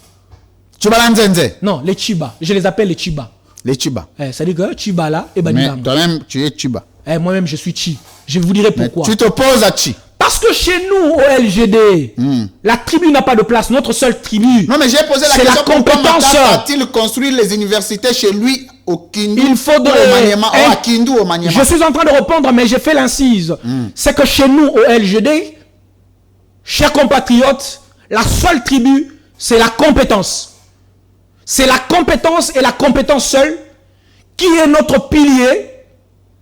Chibalanzenze. Non, les Chiba. Je les appelle les Chiba. Les Chiba. Ça dit que Chiba là et Mais Banibam. toi-même, tu es Chiba. Moi-même, je suis Chi. Je vous dirai pourquoi. Tu t'opposes à Chi. Parce que chez nous, au LGD, la tribu n'a pas de place. Notre seule tribu. Non, mais j'ai posé la c'est question. la compétence. A-t-il construit les universités chez lui au Kindu? Il faudrait. Au Maniema, à Kindu, au Maniema. Je suis en train de répondre, mais j'ai fait l'incise. C'est que chez nous, au LGD, chers compatriotes, la seule tribu, c'est la compétence. C'est la compétence et la compétence seule qui est notre pilier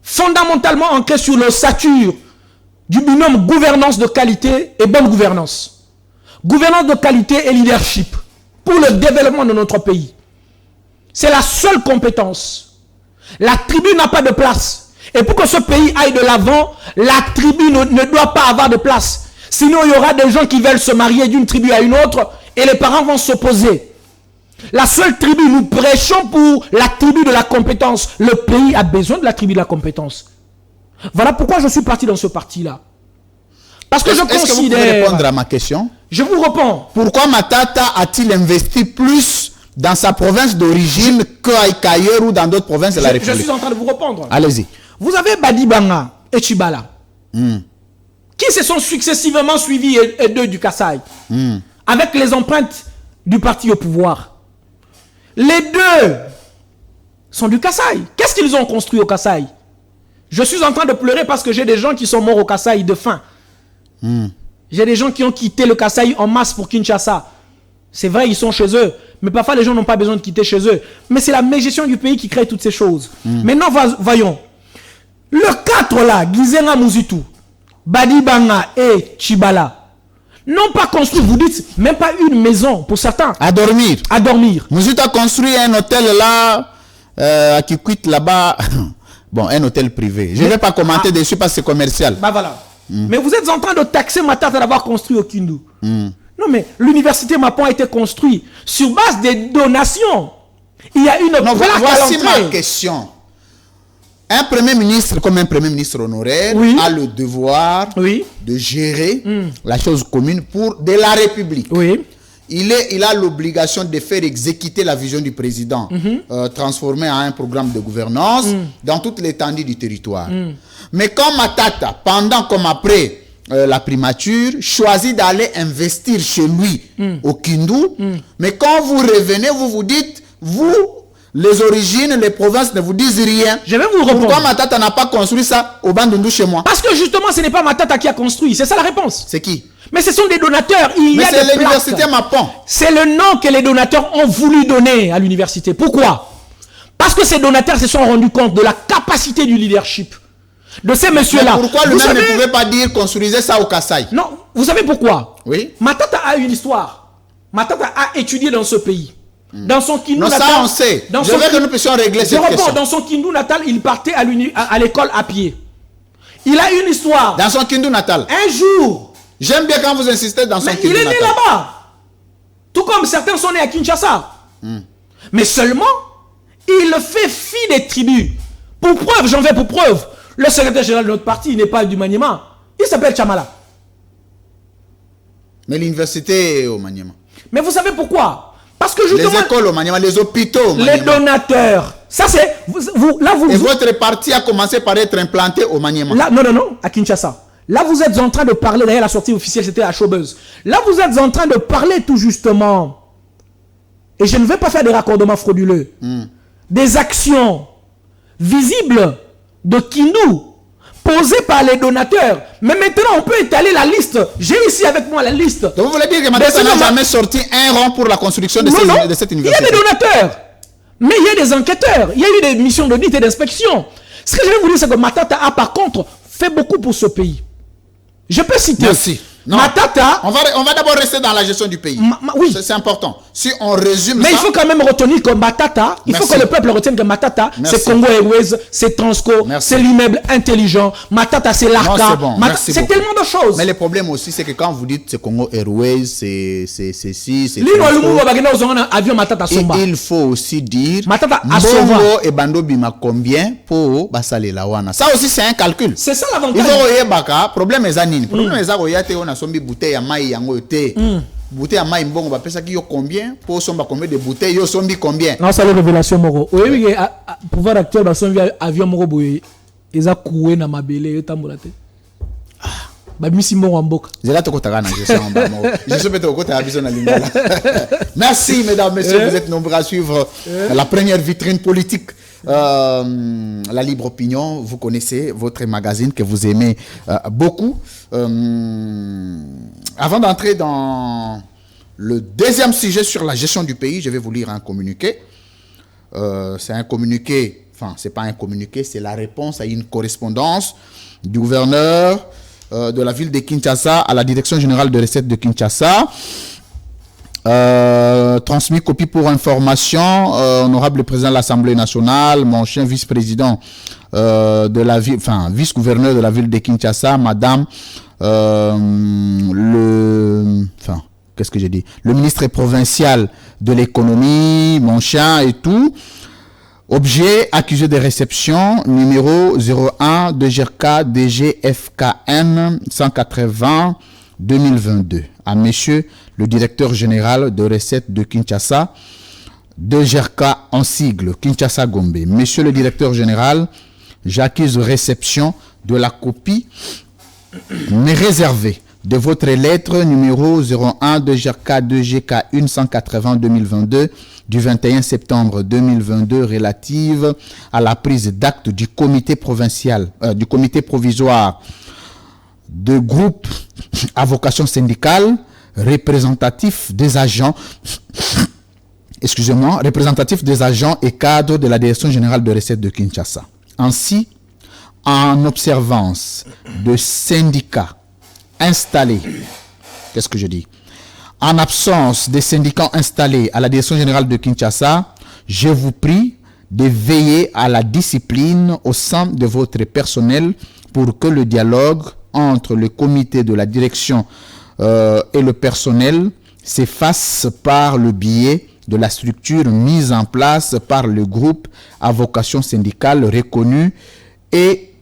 fondamentalement ancré sur l'ossature du binôme gouvernance de qualité et bonne gouvernance. Gouvernance de qualité et leadership pour le développement de notre pays. C'est la seule compétence. La tribu n'a pas de place. Et pour que ce pays aille de l'avant, la tribu ne doit pas avoir de place. Sinon, il y aura des gens qui veulent se marier d'une tribu à une autre et les parents vont s'opposer. La seule tribu, nous prêchons pour la tribu de la compétence. Le pays a besoin de la tribu de la compétence. Voilà pourquoi je suis parti dans ce parti-là. Parce que je considère... Est-ce que vous pouvez répondre à ma question? Je vous réponds. Pourquoi Matata a-t-il investi plus dans sa province d'origine qu'ailleurs ou dans d'autres provinces de la République? Je suis en train de vous répondre. Allez-y. Vous avez Badi Banga et Chibala, qui se sont successivement suivis et deux du Kassai, avec les empreintes du parti au pouvoir. Les deux sont du Kassai. Qu'est-ce qu'ils ont construit au Kassai? Je suis en train de pleurer parce que j'ai des gens qui sont morts au Kassai de faim. J'ai des gens qui ont quitté le Kassai en masse pour Kinshasa. C'est vrai, ils sont chez eux. Mais parfois, les gens n'ont pas besoin de quitter chez eux. Mais c'est la mégestion du pays qui crée toutes ces choses. Maintenant, voyons. Le 4 là, Gizenga Muzitu, Badi Banga et Chibala, n'ont pas construit, vous dites, même pas une maison pour certains. À dormir. À dormir. Muzitu a construit un hôtel là, à Kikwit là-bas. Bon, un hôtel privé. Je ne vais pas commenter dessus parce que c'est commercial. Bah voilà. Mais vous êtes en train de taxer Matata d'avoir construit au Kindu. Non mais l'université Mapon a été construite sur base des donations. Il y a une plaque voici ma question. Un premier ministre, comme un premier ministre honoraire, a le devoir de gérer la chose commune pour de la République. il a l'obligation de faire exécuter la vision du président, transformée en un programme de gouvernance dans toute l'étendue du territoire. Mais quand Matata, pendant comme après la primature, choisit d'aller investir chez lui au Kindu, mais quand vous revenez, vous vous dites, vous, les origines, les provinces ne vous disent rien. Je vais vous répondre. Pourquoi Matata n'a pas construit ça au Bandundu chez moi? Parce que justement, ce n'est pas Matata qui a construit. C'est ça la réponse. C'est qui? Mais ce sont des donateurs. Mais c'est l'université Mapon. C'est le nom que les donateurs ont voulu donner à l'université. Pourquoi? Parce que ces donateurs se sont rendus compte de la capacité du leadership de ces messieurs-là. Pourquoi le maire ne pouvait pas dire construisez ça au Kassai? Non, vous savez pourquoi? Oui. Matata a une histoire. Matata a étudié dans ce pays. Dans son Kindu natal, ça on sait. Je veux que nous puissions régler cette question. Dans son Kindu natal, il partait à l'école à pied. Il a une histoire. Dans son Kindu natal. Un jour. J'aime bien quand vous insistez dans son Kindu natal. Il est né là-bas. Tout comme certains sont nés à Kinshasa. Mais seulement, il fait fi des tribus. Pour preuve, j'en vais pour preuve. Le secrétaire général de notre parti, il n'est pas du Maniema. Il s'appelle Chamala. Mais l'université au Maniema. Mais vous savez pourquoi? Parce que justement, les écoles au Maniema, les hôpitaux au Maniema. Les donateurs. Ça c'est... Et votre parti a commencé par être implanté au Maniema. Là, non, à Kinshasa. Là, vous êtes en train de parler, d'ailleurs la sortie officielle c'était à Showbuzz. Là, vous êtes en train de parler tout justement. Et je ne vais pas faire des raccordements frauduleux. Des actions visibles de Kindu posées par les donateurs. Mais maintenant, on peut étaler la liste. J'ai ici avec moi la liste. Donc vous voulez dire que Matata n'a jamais sorti un rond pour la construction de cette université? Il y a des donateurs. Mais il y a des enquêteurs. Il y a eu des missions d'audit et d'inspection. Ce que je vais vous dire, c'est que Matata a par contre fait beaucoup pour ce pays. Je peux citer. Merci. Non. Matata. On va d'abord rester dans la gestion du pays. Oui. C'est important. Si on résume mais il faut quand même retenir que Matata, il faut que le peuple retienne que Matata, c'est Congo Airways, c'est Transco, c'est l'immeuble intelligent. Matata, c'est l'ARCA. Bon. C'est tellement de choses. Mais le problème aussi, c'est que quand vous dites c'est Congo Airways, c'est si, c'est il faut aussi dire Matata Mbongo et Bando Bima combien pour Basale Lawana. Ça aussi, c'est un calcul. C'est ça l'avantage. Il faut que Baka, problème est anine. Problème est que on a sombi bouteille à maï yango te. Bouteille à maï mbongo ba pesa ki yo combien pour somba combien de bouteilles yo sombi combien. Non, ça la révélation moko. Oui, pouvoir actuel ba sombi avion moko boye. Eza coué na mabele yo tambola te. Ba misi moko mboka. Zela to kotaka na gestion mba moko. Je suis peut-être au côté à vision na lingala. Merci mesdames, messieurs, vous êtes nombreux à suivre la première vitrine politique. La Libre Opinion, vous connaissez votre magazine que vous aimez beaucoup. Avant d'entrer dans le deuxième sujet sur la gestion du pays, je vais vous lire un communiqué. C'est un communiqué, enfin c'est pas un communiqué, c'est la réponse à une correspondance du gouverneur de la ville de Kinshasa à la direction générale de recettes de Kinshasa. Transmis copie pour information, honorable président de l'Assemblée nationale, mon chien vice-président de la ville, enfin vice-gouverneur de la ville de Kinshasa, madame le ministre provincial de l'économie, mon chien et tout. Objet accusé de réception numéro 01 de GRK DGFKN 180 2022 à monsieur le directeur général de recettes de Kinshasa, de GRK en sigle, Kinshasa Gombe. Monsieur le directeur général, j'accuse réception de la copie mais réservée de votre lettre numéro 01 de GRK 2GK 180 2022 du 21 septembre 2022 relative à la prise d'acte du comité provincial, du comité provisoire de groupe à vocation syndicale représentatif des agents, représentatif des agents et cadres de la Direction générale de recettes de Kinshasa. Ainsi, en observance de syndicats installés, qu'est-ce que je dis? En absence des syndicats installés à la Direction générale de Kinshasa, je vous prie de veiller à la discipline au sein de votre personnel pour que le dialogue entre le comité de la direction et le personnel s'efface par le biais de la structure mise en place par le groupe à vocation syndicale reconnu et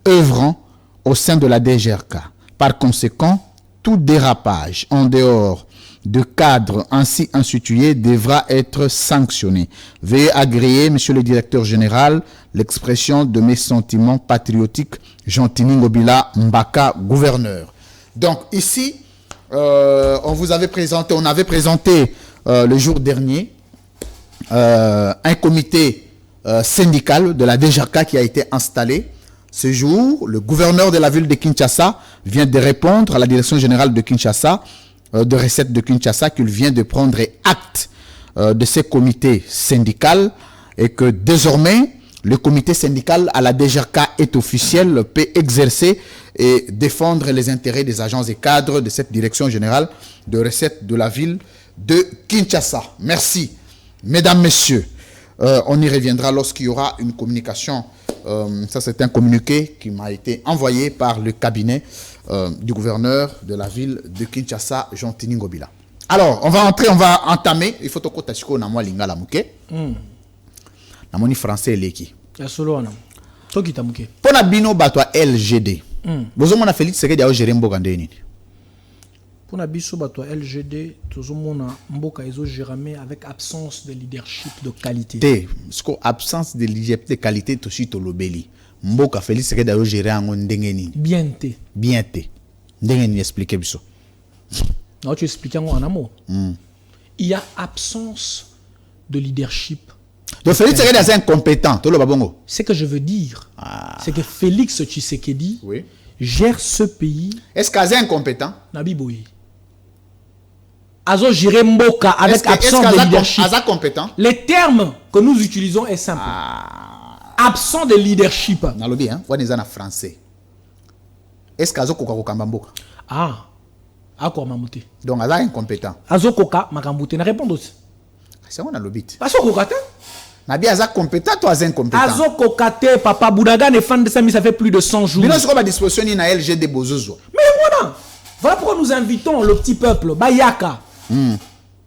œuvrant au sein de la DGRK. Par conséquent, tout dérapage en dehors de cadres ainsi institués devra être sanctionné. Veuillez agréer, monsieur le directeur général, l'expression de mes sentiments patriotiques, Jean-Tini Ngobila Mbaka, gouverneur. Donc ici, on avait présenté le jour dernier un comité syndical de la DGRK qui a été installé. Ce jour, le gouverneur de la ville de Kinshasa vient de répondre à la direction générale de Kinshasa, de recettes de Kinshasa, qu'il vient de prendre acte de ces comités syndicaux et que désormais, le comité syndical à la DGRK est officiel, peut exercer et défendre les intérêts des agents et cadres de cette direction générale de recettes de la ville de Kinshasa. Merci. Mesdames, Messieurs, on y reviendra lorsqu'il y aura une communication. Ça, c'est un communiqué qui m'a été envoyé par le cabinet du gouverneur de la ville de Kinshasa, Jean-Tini Ngobila. Alors, on va entamer. Il faut que tu aies un lingala mouké. Na moni français leki. Ya solo wana. Toki tamuke. Pona bino bato LGD. Bozo mona Félix Sekedi a gérer mboka ndeni. Pona biso bato LGD, tozo mona mboka ezo gérer avec absence de leadership de qualité. Té, sko absence de leadership de qualité to si to lobeli. Mboka Félix Sekedi a gérer ango ndenge nini. Bien té. Bien té. Ndenge ni expliquer biso. Non, tu expliques en amour. Il y a absence de leadership. Donc Félix Tshisekedi est incompétent. Ce que je veux dire, c'est que Félix Tshisekedi gère ce pays. Est-ce qu'il est incompétent? Nabiboui. Azo géré Mboka avec absence de leadership. Est-ce compétent? Les termes que nous utilisons est simple. Absent de leadership. Nalobi hein, on est en français. Est-ce qu'il est Mboka? Quoi mamouté. Donc il est incompétent. Azo koka makambouté. Na réponse. C'est on a le bit. Parce que kokate. Nabi aza compétent, toi aza incompétent. Azo kokate, papa Boudaga ne fan de ça, mais ça fait plus de 100 jours. Mais non, c'est quoi la disposition ni na LGD Bozozo. Mais voilà pourquoi nous invitons le petit peuple, Bayaka.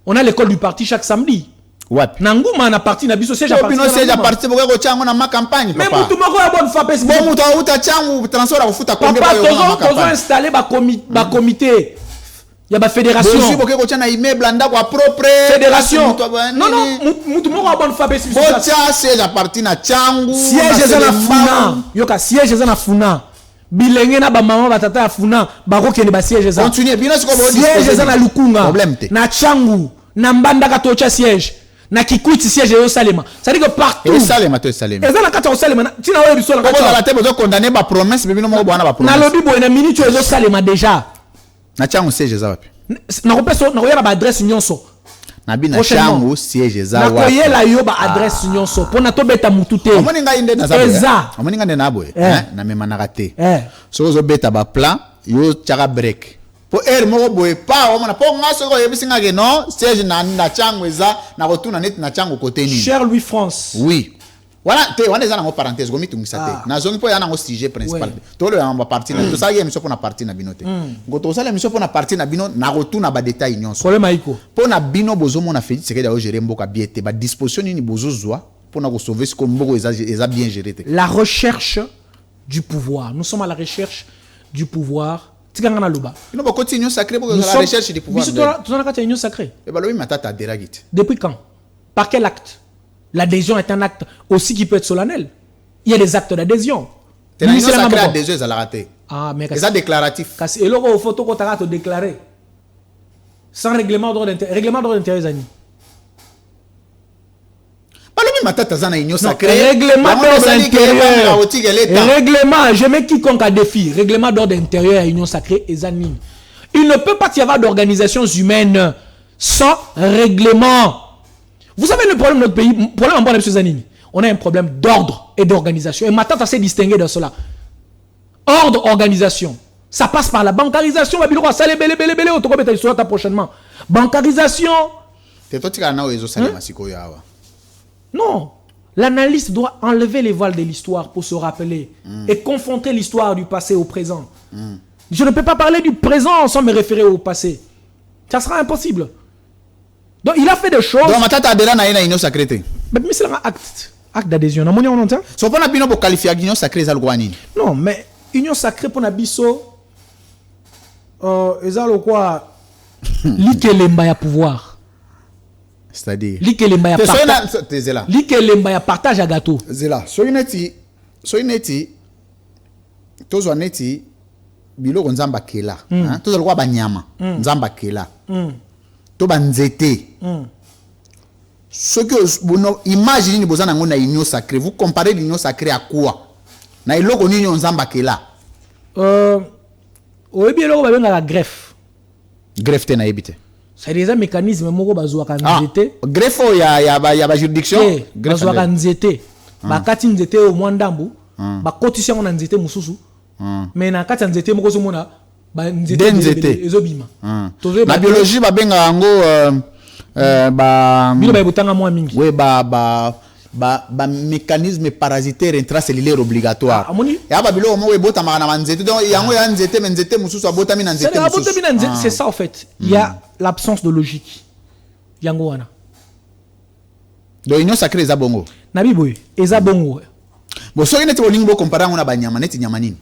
On a l'école du parti chaque samedi. Ouais. Nangouma na parti na biso siège à parti. Non, siège à parti pour que chango na ma campagne. Mais mutu moko ya bonne fa pesi. Bon mutu uta chango transfert à futa combien ba tozo installer ba comité. Il y a la fédération. Fédération. Non, mutu moko bonne fa pesi. Siège à parti na chango. Siège na funa. Yoka siège na funa. Bilenge na ba maman batata ya funa bako kende ba siège za. Continuez bien ce que vous dites. Siège za na lukunga. Problème te. Na changu, na mbanda ka tocha siège. Na kikuiti siège yo Salema. Ça dit que partout. Et Salema to Salema. Et za na kata Salema. Tina wa biso na kata. Ko la tête bozo condamner ba promesse bébé no mo bwana ba promesse. Na lobi bo na minute yo Salema déjà. Na changu siège za wapi? Na kopeso na koyeba ba adresse nyonso. Na bi na changu siège za wapi? Na koyela yo ba adresse nyonso. Pona to beta mutute. Omoni nga inde na za. Eza. Omoni nga na boye. Na mema na raté. So zo beta ba plan yo chaka break. Pour elle moko boye pa omona po ngaso ko yebisinga ke non siège na changu eza na retourna net na changu côté ni. Cher Louis France. Oui. Voilà, on est dans une parenthèse, gomi tungisa te. Na zongi po yana ngo sujet principal. To le amba parti na to sa ye mission pour na parti na binote. Ngoto sa le mission pour na parti na bino na retourna ba détail nyonso. Problème aiko. Po na bino bozo mona Félix Tshisekedi a gérer mboka biete ba disposition ni bozo zwa pour na ko sauver ce que mboko eza bien géré te. La recherche du pouvoir. Nous sommes à la recherche du pouvoir. Tikanga na loba. Nous va continuer sacré pour la recherche du pouvoir. Biso to na kati union sacrée. E ba lobi matata deragit. Depuis quand? Par quel acte? L'adhésion est un acte aussi qui peut être solennel. Il y a des actes d'adhésion. L'union sacrée adhésion, ils ont raté. Mais c'est déclaratif. Et là, il faut que tu déclarer. Sans règlement d'ordre intérieur. Règlement d'ordre intérieur, Zani. Règlement d'ordre intérieur. Règlement, je mets quiconque à défi. Règlement d'ordre intérieur à Union sacrée et Zani. Il ne peut pas y avoir d'organisations humaines sans règlement. Vous savez le problème de notre pays, problème en bon M. Zanini. On a un problème d'ordre et d'organisation. Et ma tante a s'est distinguée de cela. Ordre, organisation. Ça passe par la bancarisation. Prochainement. Bancarisation. Non. L'analyste doit enlever les voiles de l'histoire pour se rappeler et confronter l'histoire du passé au présent. Je ne peux pas parler du présent sans me référer au passé. Ça sera impossible. Donc il a fait des choses. Donc matata adhérent na union sacrée. Mais c'est un acte d'adhésion. Na moni on entend? So pour na bino pour qualifier union sacrée za lwani. Non, mais union sacrée pour na biso ezalo quoi Likelemba ya pouvoir. C'est-à-dire Likelemba ya partage. Likelemba ya partage à gâteau. Zela. Soy neti. Tozo neti. Biloko nzamba kela. Tozo lwa banyama. Nzamba kela. To banzete. Ce que imaginez ni bozana ngona union sacrée. Vous comparez l'union sacrée à quoi? Na iloko nini nzamba kela. Oyebi eloko ba benga la greffe. Greffe te na yebite. C'est des mécanismes moko bazwa ka nzete. Greffe ya ba juridiction. Bazwa ka nzete. Ba kati nzete o mwandambu. Ba kotisi ngo na nzete mususu. Mais na kati nzete moko so mona ba nzete ezobima. La biologie ba benga ngo bino ba butanga mwa mingi. Oui, ba mécanisme parasitaire intracellulaire obligatoire. Ya ba bilo mo we bota ma na nzete donc yango ya nzete mais nzete mususu abota mi na nzete mususu. C'est ça en fait. Il y a l'absence de logique. Yango wana. Donc union sacrée za bongo. Na biboye eza bongo. Bo so ine te olingo comparer ngona ba nyama neti nyama nini?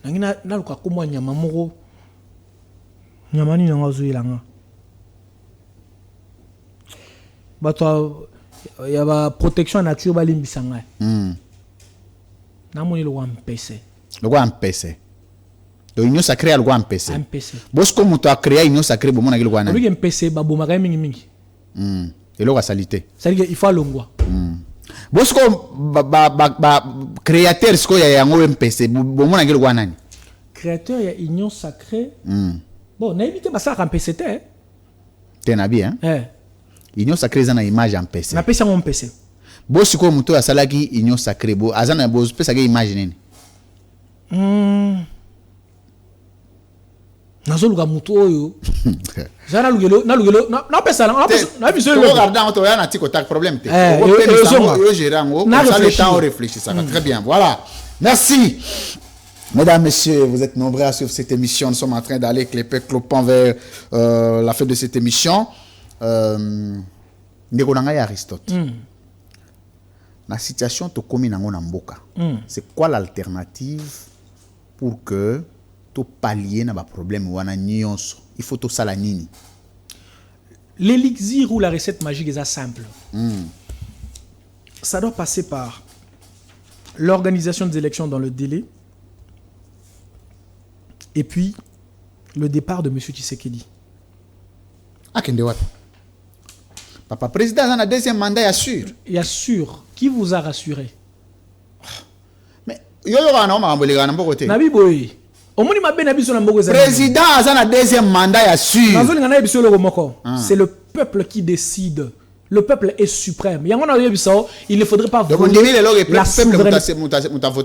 Ngina naluka komwa nyama moko. Nyama nini ngazoyelanga. Bato ya ba protection nature balimbisa ngai. Namoni lo wampese. Lo wampese. Do union sacrée al wampese. Wampese. Bosco muto a créé union sacrée bo mona ki lo wana. Lui mpese ba boma ka mingi mingi. Et lo salité. C'est-à-dire il faut longwa. Bosco ba créateur sko ya yango mpese bo mona ki lo wana ni. Créateur ya union sacrée. Bon, na évité ba ça mpese te. Te na bien. Union sacrée zana image en PC. Na pesa mon PC. Bo siko muto ya salaki union sacrée bo azana bo pesa ke image nini. Nazoluka muto oyo. Zana lugelo na pesa na biso le. Regarde on to ya na tiko tak problème te. Yo gérer ngo ça le temps on réfléchit ça. Très bien. Voilà. Merci. Mesdames, Messieurs, vous êtes nombreux à suivre cette émission. Nous sommes en train d'aller cléper clopant vers la fin de cette émission. Ndeko na ngai Aristote. La situation to komi nango na mboka. C'est quoi l'alternative pour que to pallier na ba problème wana nyonso? Il faut to sala nini? L'élixir ou la recette magique est simple. Ça doit passer par l'organisation des élections dans le délai et puis le départ de M. Tshisekedi. Akende wat. Papa président dans le deuxième mandat, il assure. Il assure. Qui vous a rassuré? Mais yo yo na ma mbolega na mbokote. Nabi boy. Omoni mabe na biso na mboko za. Président dans le deuxième mandat, il assure. Nazoli ngana biso le moko. C'est le peuple qui décide. Le peuple est suprême. Yango na biso, il ne faudrait pas voter.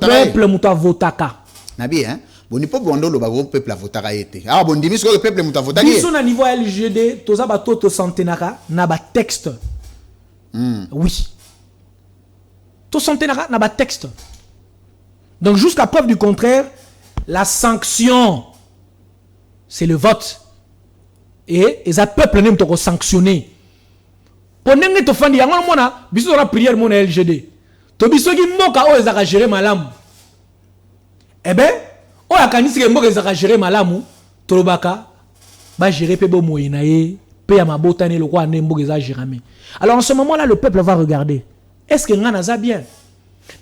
La peuple muta votaka. Nabi hein. Boni po bondo lo bago peuple votaka été. Ah bon dimi que le peuple muta votaka. Biso na niveau LGD, toza ba toto centenaka na ba texte. Oui. To centenaka na ba texte. Donc jusqu'à preuve du contraire, la sanction c'est le vote. Et les peuple n'aiment pas sanctionner. Pendant que tu fais yango mona, biso la prière mona LGD. To biso ki moka o ezaka gérer malamu. Eh ben o akanisi ke mboka ezaka gérer malamu, tolobaka ba gérer pe bo moyena ye, pe ya mabota ne lokwa ne mboka ezaka gérer. Alors en ce moment-là le peuple va regarder. Est-ce que ngana za bien?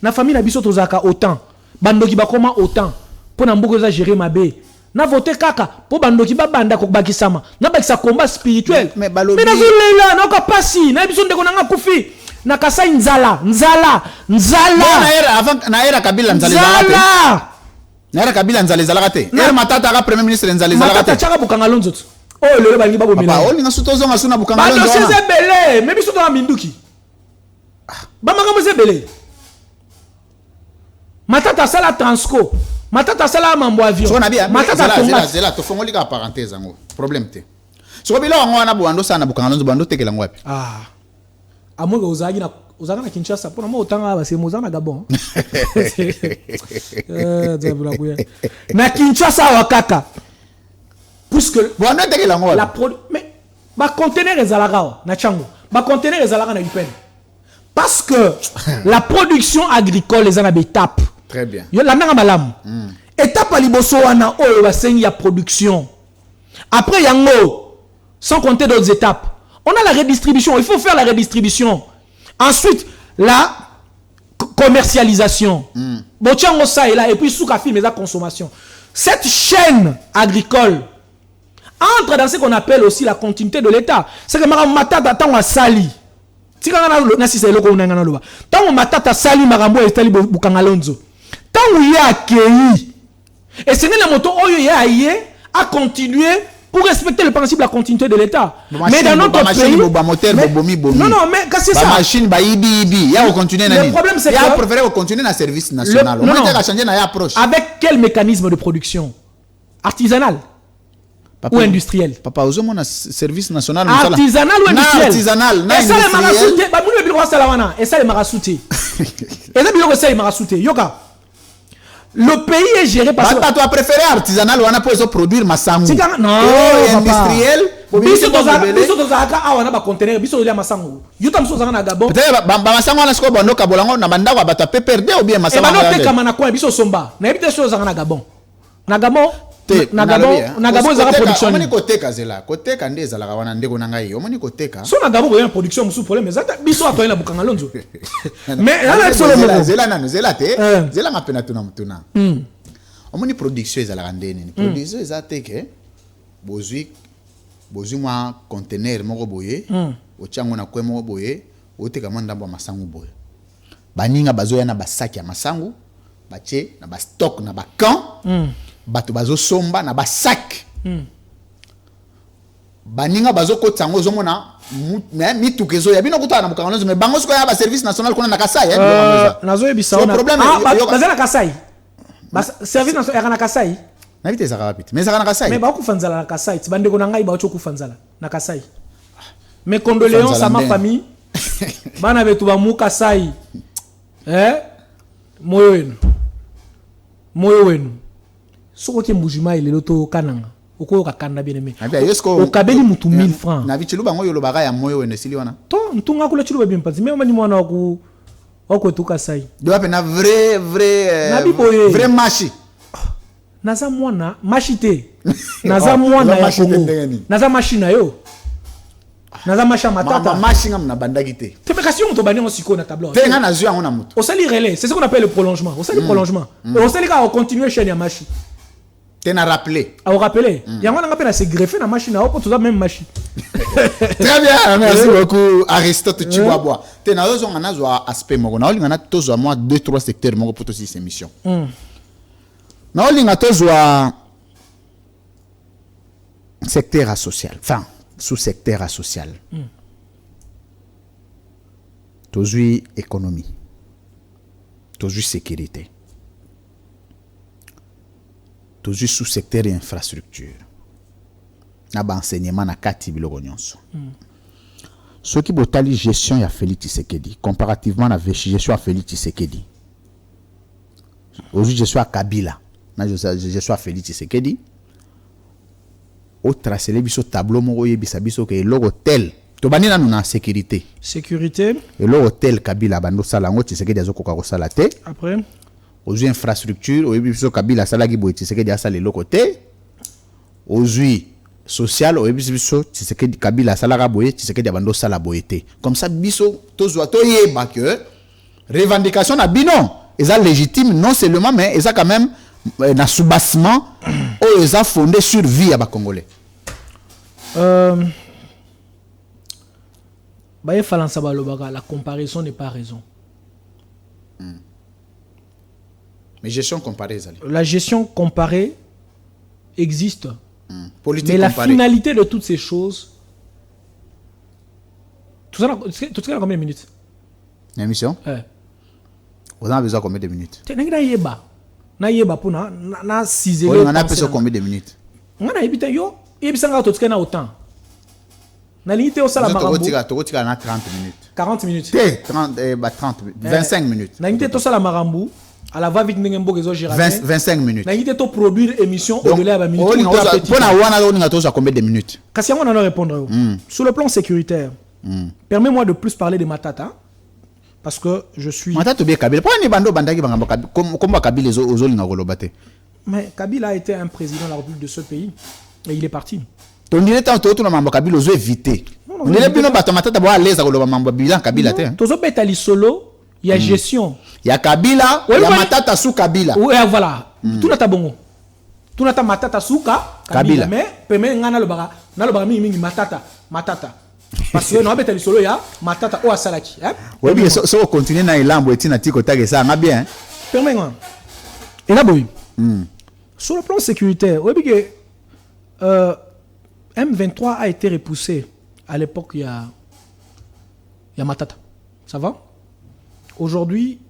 Na famille na biso tozaka autant. Bandoki ba comment autant pour na mboka ezaka gérer mabe. Na voter kaka po bandoki ba banda ko bakisama. Na bakisa combat spirituel. Mais na zulela na ko pasi, na biso ndeko na nga kufi. Na kasa nzala. Avant na era Kabila nzala. Nara Kabila nzale zalakate. Er matata ka premier ministre nzale zalakate. Matata chaka bukanga lonzo. Oh lelo bangi babo mina. Papa, oli nga sutozo nga suna bukanga lonzo. Ba dossier belé, mais biso to minduki. Ba manga mo belé. Matata sala transco. Matata sala mambo avion. So na bien. Matata tonga. Zela to fongoli ka parenthèse ngo. Problème te. So bila ngo na buando sana bukanga lonzo bando tekela ngo wapi? Amoga uzagi na Uzaka na Kinshasa pour moi autant c'est Mozana Gabon. Na Kinshasa wakaka. Puisque la mais ba conteneur ezalaka na chango. Ba conteneur ezalaka na Upen. Parce que la production agricole les ana étape. Très bien. Yo la nanga malamu. Étape à liboso wana oyo basengi ya production. Après yango, sans compter d'autres étapes, on a la redistribution. Il faut faire la redistribution. Ensuite, la commercialisation. Bon, tiens, ça et là, et puis sous café, mais la consommation. Cette chaîne agricole entre dans ce qu'on appelle aussi la continuité de l'État. C'est que matata tant à sali. Si on a si c'est le qu'on a ngana tant on matata sali marambo et tali bukangalonzo. Tant on y a accueilli. Et c'est la moto oyo y a yé à continuer pour respecter le principe de la continuité de l'État. Mais dans notre pays, non non mais qu'est-ce que c'est ça? Machine ba ibi ibi, ya continuer nani. Le problème c'est que ya préférer continuer na service national. On va changer na approche. Avec quel mécanisme de production? Artisanal? Papa, ou industriel? Papa, vous avez un service national. Artisanal ou industriel? Artisanal. Et ça, les marasoutés. Bah, vous le dire, et ça, les marasoutés. Et ça, les marasoutés. Yoka. Le pays est géré par. Papa, tu as préféré artisanal ou on a pour produire massangu? Non, industriel. Biso tozaka awa na ba conteneur biso ya masangu. Yuta mso zanga na Gabon. Peut-être ba masangu na sko bondo kabolango na bandako ba ta perdre ou bien masangu. Et ba no te kamana kwa biso somba. Na ebite so zanga na Gabon. Na Gabon Nagabo za production. Omoni koteka zela. Koteka nde za la wana ndeko na ngai. Omoni koteka. So Nagabo ya production musu problème mais zata biso atoye na bukanga lonzo. Mais ala solo mo. Zela nanu zela te. Zela ngapena tuna mutuna. Omoni production za la ndeni. Production za teke bozui mwa conteneur moko boye. Ochango na kwe moko boye. Oteka mandambo masangu boye. Baninga bazoya na basaki ya masangu. Bache na ba stock na ba camp. Bato bazo somba na ba sac. Baninga bazo kotango zomona mitukezo ya bino kutana mukangozo me bango siko ya ba service national kuna na Kasai nazo yebisa na problème bazana Kasai. Service national na Kasai. Na vite ezaka rapide. Mais ezaka na Kasai. Mais ba kufanzala na Kasai. Tibandeko na ngai ba ocho kufanzala na Kasai. Mes condoléances à ma famille. Bana betu ba mu Kasai. Moyo wenu. Soko ke mbujima ile loto kananga. Oko ka kanda bien aimé. Okabeli mutu 1000 francs. Na bichilu bango yo lobaka ya moyo wenu sili wana. To ntunga kula chilu bien panzi. Mais mani mwana wako tuka sai. Do apena vrai machi. Naza mwana machite. Naza mwana ya Kongo. Naza machina yo. Naza macha matata. Machinga mna bandaki te. Tepekation to bani siko na tableau. Tenga na zua ngona mutu. On sali relais, c'est ce qu'on appelle le prolongement. On sali prolongement. On sali ka continuer chaîne ya machi. T'en rappelé. À vous rappeler. Il y a un appel à se greffer dans la machine à pour tout ça même machine. Très bien, merci beaucoup Aristote Chiboaboa. T'en as besoin on a aspect mon on a tous moi 2-3 secteurs mon pour aussi cette émission. Na on a tous secteur social. Enfin, sous-secteur social. Toujours économie. Toujours sécurité. Toujours sous-secteur et infrastructure. Naba enseignement na kati biloko nyonso. Ce qui botali gestion ya Félix Tshisekedi comparativement na gestion ya Félix Tshisekedi. Aujourd'hui je suis à Kabila. Na je suis à Félix Tshisekedi. Au tracer les biso tableau moko yebisa biso ke logo tel to banina na sécurité. Sécurité. Et logo tel Kabila bando sala ngo Tshisekedi azokoka ko sala te. Après aux infrastructures, aux biso Kabila salagi boy Tshisekedi asala le côté. Aux social, aux biso Tshisekedi Kabila salaga boy Tshisekedi bando sala boyete. Comme ça biso tozwa to yeba que revendication na bino eza légitime non seulement mais eza quand même na soubassement ou eza fondé sur vie à ba congolais. Baye falansa balobaka la comparaison n'est pas raison. Mais gestion comparée, la gestion comparée existe. Politique mais la comparée. Finalité de toutes ces choses. Tout ça, combien de minutes? L'émission? Vous avez besoin de combien de minutes? Na yeba pour na ciseler. On a besoin de combien de minutes? On a évité yo. Yebisanga to tkena autant. Na limité au sala marambo. Tokotika na 30 minutes. 40 minutes. 30 25 minutes. Na limité to sala marambo. À la va vite n'engembo kezo gérer. 25 minutes. Na limité to produire émission au-delà de la minute. Pour na wana on a tous combien de minutes? Kasi on en répondre. Sur le plan sécuritaire. Permets-moi de plus parler de Matata. Parce que je suis. Matata bien Kabila. Pourquoi ni bando bandaki bangamba comme Kabila aux olinga golobate? Mais Kabila a été un président de la République de ce pays. Et il est parti. Ton dire tant tout le mambo Kabila ozo éviter. On est bien bato matata bo à l'aise avec le mambo bilan Kabila te. Tozo betali solo, il y a gestion. Il y a Kabila, il y a matata sous Kabila. Oui, voilà. Tout na ta bongo. Tout na ta matata sous Kabila. Mais peme ngana lo baga mingi matata. Parce que non betali solo ya matata o asalaki. Oui, bien so continuer na ilambo etina tiko tage ça nga bien. Permets moi. Et là boy. Sur le plan sécuritaire, oui que M23 a été repoussé. À l'époque, il y a Matata. Ça va? Aujourd'hui,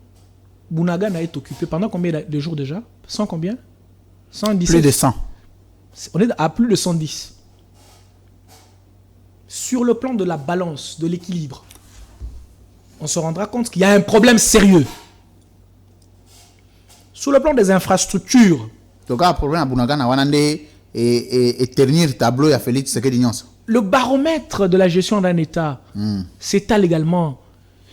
Bunagana est occupé. Pendant combien de jours déjà? 100 combien? 117. Plus de 100. On est à plus de 110. Sur le plan de la balance, de l'équilibre, on se rendra compte qu'il y a un problème sérieux. Sur le plan des infrastructures. Donc, le problème à Bunagana, et ternir tableau et à Félix Tshisekedi. Le baromètre de la gestion d'un État s'étale également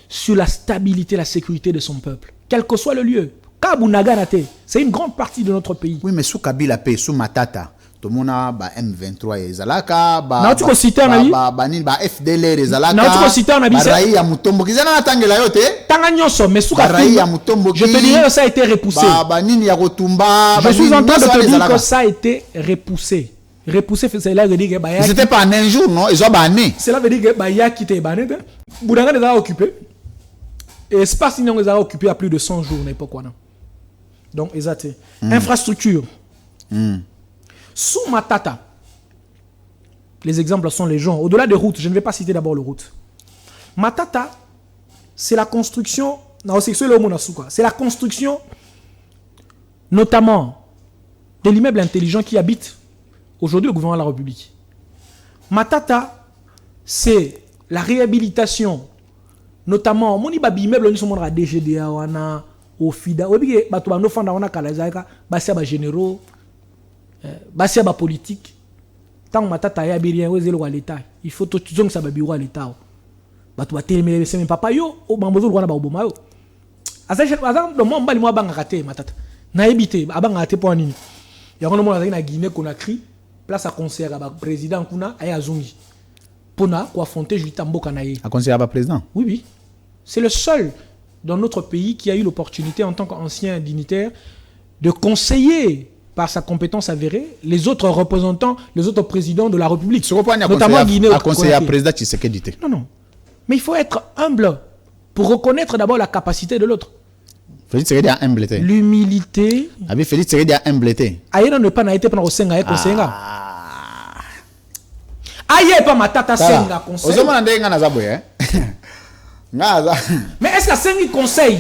sur la stabilité et la sécurité de son peuple, quel que soit le lieu. Kabunaganate, c'est une grande partie de notre pays. Oui, mais sous Kabila P, sous Matata, tout le monde a M23 et Zalaka, FDLR et Zalaka, Raï à Mutombo, qui s'en a tangé la yote. Tanganyoso, mais sous Raï à Mutombo, je te dirais que ça a été repoussé. Je suis en train de te dire que ça a été repoussé. Repoussé, c'est là que dit que c'était pas en un jour, non? Ils ont banné. Cela veut dire que Baya qui était banné. Boudanga les a occupés. Et espace ils les a occupés à plus de 100 jours, n'importe quoi. Donc, exact. Infrastructure. Sous Matata, les exemples sont les gens. Au-delà des routes, je ne vais pas citer d'abord les routes. Matata, c'est la construction. C'est la construction, notamment, de l'immeuble intelligent qui habite aujourd'hui le gouvernement de la République. Matata, c'est la réhabilitation, notamment, mon immeuble, nous sommes à DGDA, au FIDA, au généraux, basia ba politique. Tant Matata ya bien l'État, il faut tout que ça bureau à l'État. Batu ba télémé c'est même papa yo, o bambozo rwana ba oboma yo. Asa le mo mbali mo banga raté Matata. Na ebité abanga raté pour nini. Ya kono mo na Guinée Conakry. Place à conseiller à président Kuna et à Zungi. Pona quoi affronter Julita Mboka naye. À conseiller à président. Oui oui. C'est le seul dans notre pays qui a eu l'opportunité en tant qu'ancien dignitaire de conseiller par sa compétence avérée les autres représentants, les autres présidents de la République. Notamment Guinée. À conseiller à président Tshisekedi. Non. Mais il faut être humble pour reconnaître d'abord la capacité de l'autre. Félix Tshisekedi a humilité. L'humilité. Abi Félix Tshisekedi a humilité. Aïe ne pas naïté pendant Osenga et Kosenga. Aïe pas Matata Senga conseil. Ozoma ndenga na zabo hein. Mais est-ce que Sengi conseil?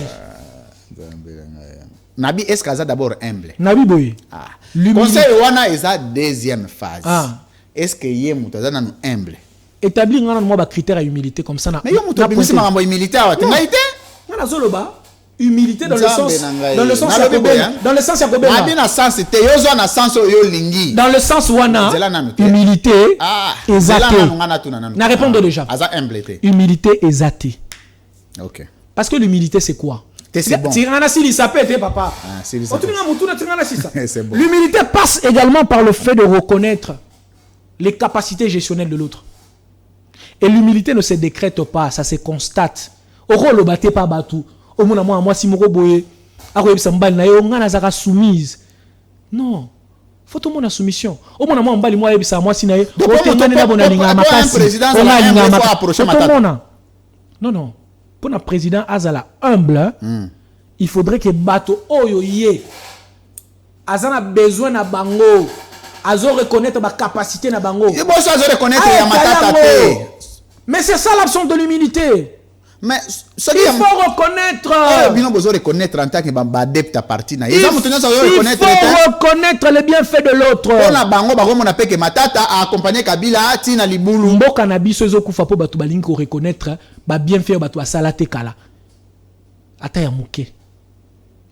Nabi est-ce que ça d'abord humble? Nabi boy. Conseil wana est sa deuxième phase. Est-ce que yé mutaza na humble? Établir ngana moi ba critère à humilité comme ça na. Mais yo muto bimisi mambo humilité wa tengaité? Ngana zoloba. Humilité dans le sens dans le sens dans le sens wana humilité exaté na répondre déjà humilité exaté. OK. Parce que l'humilité c'est quoi? C'est bon. Papa. L'humilité passe également par le fait de reconnaître les capacités gestionnelles de l'autre. Et l'humilité ne se décrète pas, ça se constate. Oro lo baté pas batou. Au moins moi si moko boye akoyebisa mbali na yo ngana zaka soumise. Non. Faut tout le monde en soumission. Au moins moi mbali moi yebisa moi si na yo. Non. Pour un président azala humble, il faudrait que bato oyo ye azana besoin na bango. Azo reconnaître ma capacité na bango. Il faut reconnaître ya Matata. Mais c'est ça l'absence de l'humilité. Mais il faut reconnaître. Il faut reconnaître en tant que adepte parti. Il faut reconnaître les bienfaits de l'autre. On a bango bango on appelle que Matata a accompagné Kabila tina libulu. Mboka na biso ezokufa po batu balingi ko reconnaître ba bienfaits batu asalate kala. Ata ya muke.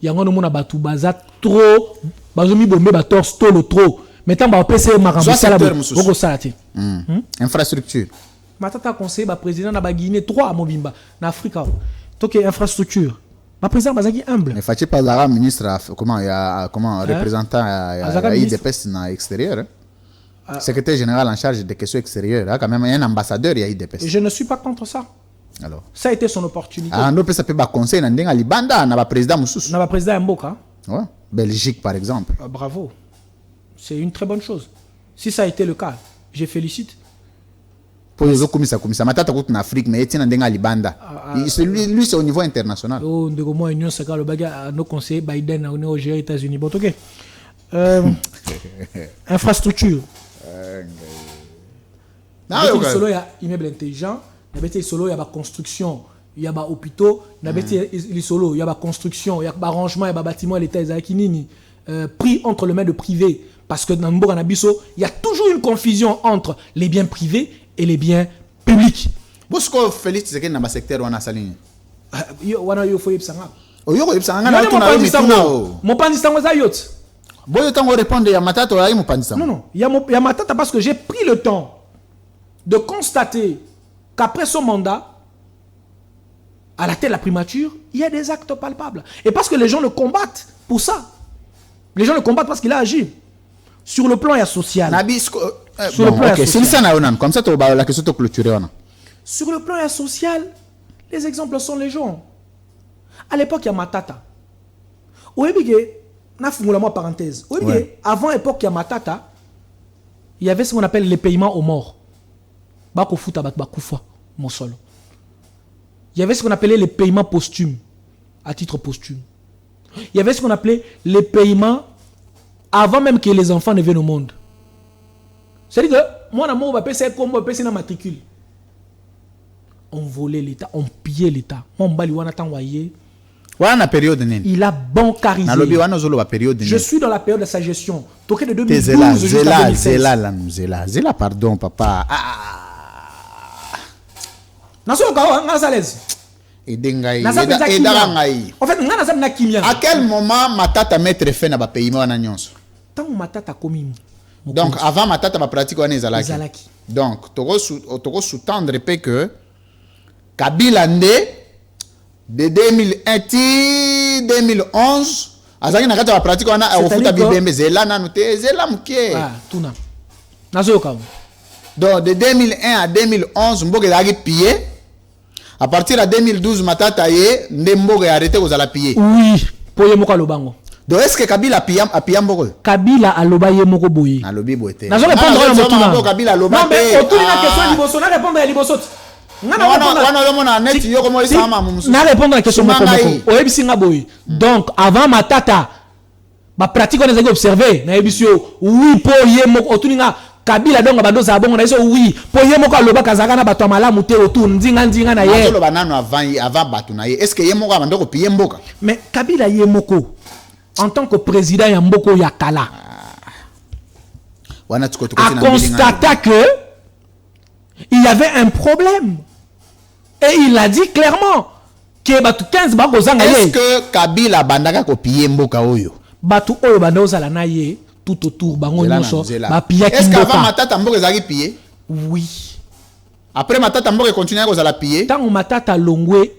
Yango no mona batu baza trop bazomi bombe ba torse tolo trop. Mettons ba PC makambo sala boko salate. Infrastructure. Matata conseiller ba président na ba Guinée 3 à Mobimba na Afrique. Donc infrastructure. Ma président bazaki humble. Mais Fachi Pazara ministre comment représentant à IDPS na extérieur. secrétaire général en charge des questions extérieures. Là, quand même, un ambassadeur, il y a IDPS. Je ne suis pas contre ça. Alors. Ça a été son opportunité. Ah, nous, ça peut pas conseiller dans Libanda, dans le président Moussous. Dans le président Mboka. Ouais. Belgique, par exemple. Bravo. C'est une très bonne chose. Si ça a été le cas, je félicite. Pour les autres, ça matata en Afrique, mais il y a Libanda. Lui, c'est au niveau international. Oh, de comment Union Sacra, le bagage, nos conseillers Biden, on est aux États-Unis. Bon, ok. Infrastructure. Il y a immeuble intelligent, il y a la construction, il y a des hôpitaux, il y a la construction, il y a des arrangements, il y a des bâtiments, l'État pris entre les mains de privés. Parce que dans le Nabiso, il y a toujours une confusion entre les biens privés et les biens publics. Pourquoi Félix c'est dans le secteur où on a sa ligne? Il faut y aller. Mon non, il y a Matata parce que j'ai pris le temps de constater qu'après son mandat, à la tête de la primature, il y a des actes palpables. Et parce que les gens le combattent pour ça. Les gens le combattent parce qu'il a agi. Sur le plan social. Sur le plan social. Comme ça, la question est clôturée. Sur le plan social, les exemples sont les gens. À l'époque, il y a Matata. Parenthèse. Ouais. Avant l'époque, il y a Matata. Il y avait ce qu'on appelle les paiements aux morts. Il y avait ce qu'on appelait les paiements posthumes, à titre posthume. Il y avait ce qu'on appelait les paiements avant même que les enfants ne viennent au monde. C'est-à-dire que moi, on va payer comme on va payer dans matricule. On volait l'État, on pillait l'État. Il a bancarisé. Je suis dans la période de sa gestion. De 2012 jusqu'à 2016. Zéla, pardon, papa. En fait, à quel moment Matata mettre fin à paiement donc avant Matata va pratiquer en Zalaki. Donc tu sous-tendre que Kabila de 2001 à 2011 azaki na kati va pratiquer en foot bibembe zela na noté zela mukie. Ah, tuna. Nazoka. Donc de 2001 à 2011 mboke zaki pillé. À partir de 2012 Matata ye ndemboke arrêté aux ala pillé. Oui, poye moka lobango. Donc est-ce que Kabila a pillé mboke? Kabila aloba ye moko boye. Alobi boye. Nazo répondre à motuna. Kabila aloba. Non mais autour de la question liboso na répondre à liboso. Na répondre à la question moko. Oyebisi nga boye. Donc avant Matata ba pratique on les a observé na yebisio oui poye moko otuninga Kabila donc badoza bongo na iso oui poye moko aloba kazaka na bato malamu te autour ndinga na ye. Aloba nano avant bato na ye. Est-ce que ye moko abandoko piller mboka? Mais Kabila ye moko en tant que président ya mboko ya kala a constaté que il y avait un problème et il a dit clairement que batu 15 bakozanga ye. Est-ce que Kabila bandaka ko piller mboka oyo? Batu oyo bandoza la na ye tout autour bango nyonso ba piller ki mboka. Est-ce qu'avant Matata mboka ezaki piller? Oui. Après Matata mboka continue à kozala piller? Tant Matata Longwe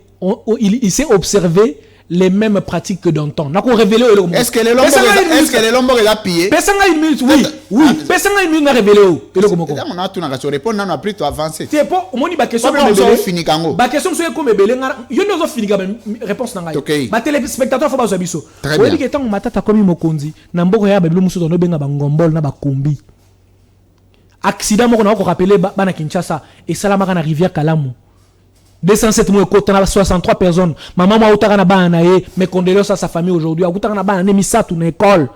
il s'est observé les mêmes pratiques que d'antan. Est-ce que les lombos est pillé? Pesanga une minute, oui. Oui. Pesanga une minute n'a révélé. On a tout à répondre, on a plutôt avancé. C'est pas on dit ba question comme ça fini kango. Ba question c'est comme belé ngara. Yo nous fini réponse na ngai. Ba téléspectateur faut ba zo biso. On dit que tant Matata comme mokonzi na mboko ya babilo muso no benga ba ngombol na ba kombi. Accident moko na ko rappeler bana Kinshasa et salamaka na rivière Kalamu. 207 mois côté 63 personnes. Maman m'a outara na ba na ye, mes condoléances à sa famille aujourd'hui. Outara na ba na misa tout na école.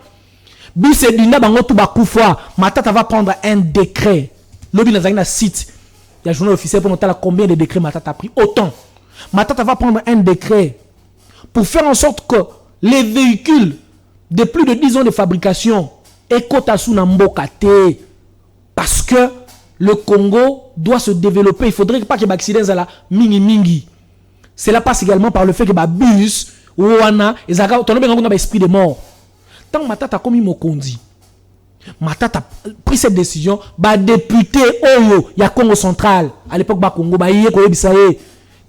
Bise dina bango tout ba kufwa. Matata va prendre un décret. Lobi na zangina site. Il y a journal officiel pour noter combien de décrets Matata a pris. Autant. Matata va prendre un décret pour faire en sorte que les véhicules de plus de 10 ans de fabrication ekotasu na mboka te. Parce que le Congo doit se développer. Il ne faudrait pas que les accidents soient mingi. Cela passe également par le fait que les bus, ouana, ils ont un esprit de mort. Tant que Matata a commis Mokondi, Matata a pris cette décision, les députés Oyo, il y a Congo central, à l'époque, Congo, il y a Koyebisaye,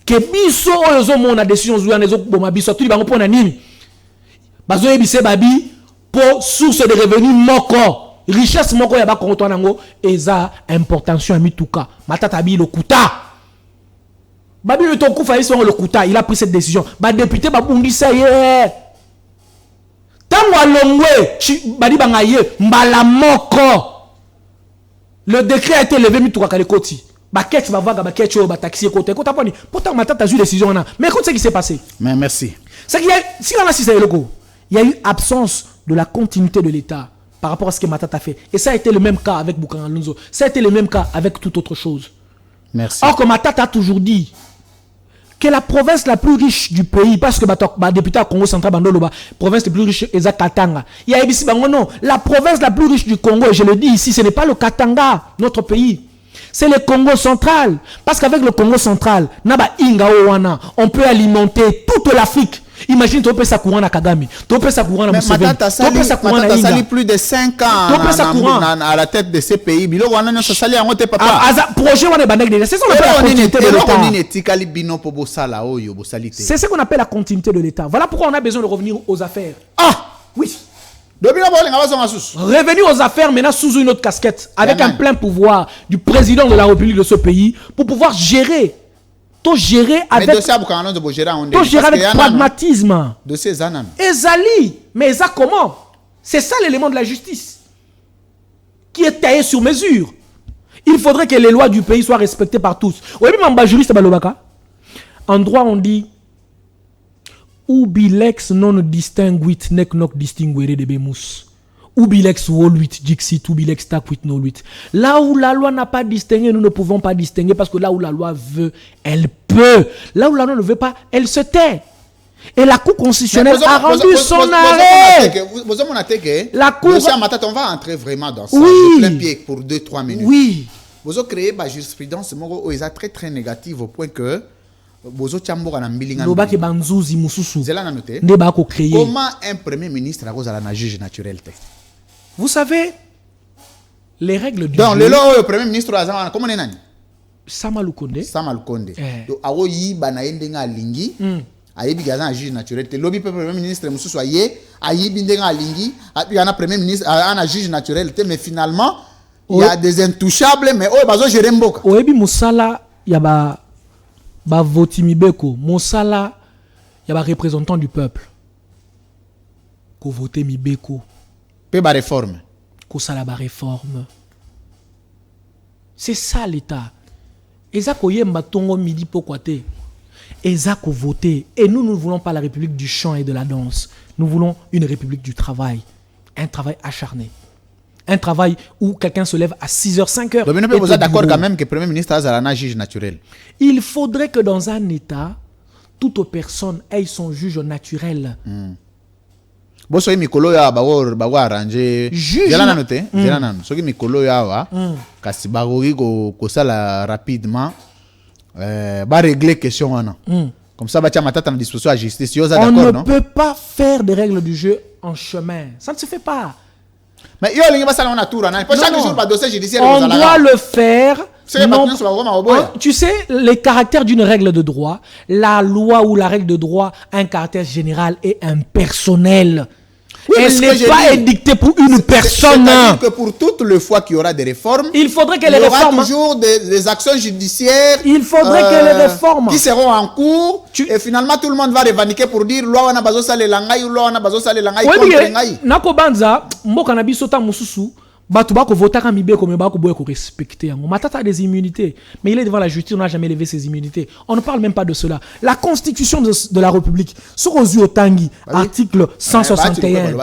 que biso Oyo, mon a décision, biso, tout le monde a nini. Bazo Yebise Babi, pour source de revenus moko. richesse moko ya ba Congo nango eza importation à mituka matata bi lokuta babi le tokufa ils sont le kuta il a pris cette décision ba député ba bungisa ye tango alongwe badi bangaye mbala moko le décret a été levé mituka kale koti ba ketch ba vaga ba ketch ba taxi côté kota poni pourtant matata a eu décision na mais écoute ce qui s'est passé mais merci c'est qu'il y a si on a si c'est le go il y a eu absence de la continuité de l'État par rapport à ce que Matata a fait. Et ça a été le même cas avec Boukan Alonso. Ça a été le même cas avec toute autre chose. Merci. Or que Matata a toujours dit que la province la plus riche du pays, parce que le député à Congo Central, la province la plus riche est Katanga. Il y a ici, non, la province la plus riche du Congo, et je le dis ici, ce n'est pas le Katanga, notre pays. C'est le Congo central. Parce qu'avec le Congo central, on peut alimenter toute l'Afrique. Imagine, tu peux ça courant à Kagame, tu peux ça courant à Museveni, tu peux ça courant à Inga. Sali plus de 5 ans à la tête de ces pays. Bilo wana ça sali angote papa. Projet wana banek déjà. C'est ce qu'on appelle la continuité de l'État. C'est ce qu'on appelle la continuité de l'État. Voilà pourquoi on a besoin de revenir aux affaires. Ah oui. Revenir aux affaires maintenant sous une autre casquette, avec un plein pouvoir du président de la République de ce pays pour pouvoir gérer. Tout gérer avec pragmatisme. De ces ananas. Ezali, mais Eza comment? C'est ça l'élément de la justice qui est taillé sur mesure. Il faudrait que les lois du pays soient respectées par tous. Oui, mais juriste balobaka. En droit, on dit ubilex non distinguit nek nok distinguere de bemus. Ubilex woluit dixit ubilex taquit no luit. Là où la loi n'a pas distingué, nous ne pouvons pas distinguer parce que là où la loi veut, elle peut. Là où la loi ne veut pas, elle se tait. Et la Cour constitutionnelle a rendu son arrêt. La Cour... on va entrer vraiment dans ça. Oui. De plein pied pour 2-3 minutes. Oui. Vous avez créé une jurisprudence très très négative au point que comment un premier ministre a juge naturel? Vous savez, les règles du donc, jeu... Donc, le premier ministre, comment est-ce Samalou Konde. Samalou Konde. Donc, awoyi banayendenga lingi. Ayebi gaza juge naturel. Le lobby premier ministre, monsieur soyez, ayebi denga lingi. Il y a un premier ministre, un juge naturel. Mais finalement, il y a des intouchables. Mais oh, bazo jeremboka. Oyebi musala, il y a ba votimibeko. Musala, il y a ba représentant du peuple. Ko voter mibeko. Ba réforme. Kosala ba réforme. C'est ça l'État. Eza koyemba tongo midi pokwate. Eza ko voter. Et nous ne voulons pas la République du chant et de la danse. Nous voulons une République du travail. Un travail acharné. Un travail où quelqu'un se lève à 6h, 5h. Donc, vous êtes d'accord quand même que le Premier ministre a un juge naturel? Il faudrait que dans un État, toute personne ait son juge naturel. Boso mikolo ya bago arranger zelana noté zelana soki mikolo ya wa kasi bagogi ko sala rapidement ba régler question wana comme ça ba tia matata na disposition à justice yoza d'accord non? On ne peut pas faire des règles du jeu en chemin, ça ne se fait pas. Mais yo lingi ba sala na tour na chaque jour ba dossier judiciaire on doit le faire. Non, tu sais, les caractères d'une règle de droit, la loi ou la règle de droit a un caractère général et impersonnel. Oui, elle n'est pas édictée pour une personne. C'est-à-dire que pour toutes les fois qu'il y aura des réformes, il faudrait que les réformes... Il y aura toujours des actions judiciaires il faudrait que les réformes qui seront en cours. Et finalement, tout le monde va revendiquer pour dire loi wana bazo sale langai ou loi wana bazo sale langai contre ngai. Nako banza, mboka na biso ta mususu. Batu bako votaka mibeko me bako boye ko respecter yango. Matata a des immunités, mais il est devant la justice, on n'a jamais levé ses immunités. On ne parle même pas de cela. La constitution de la République, sur aux yeux Otangi, article 161.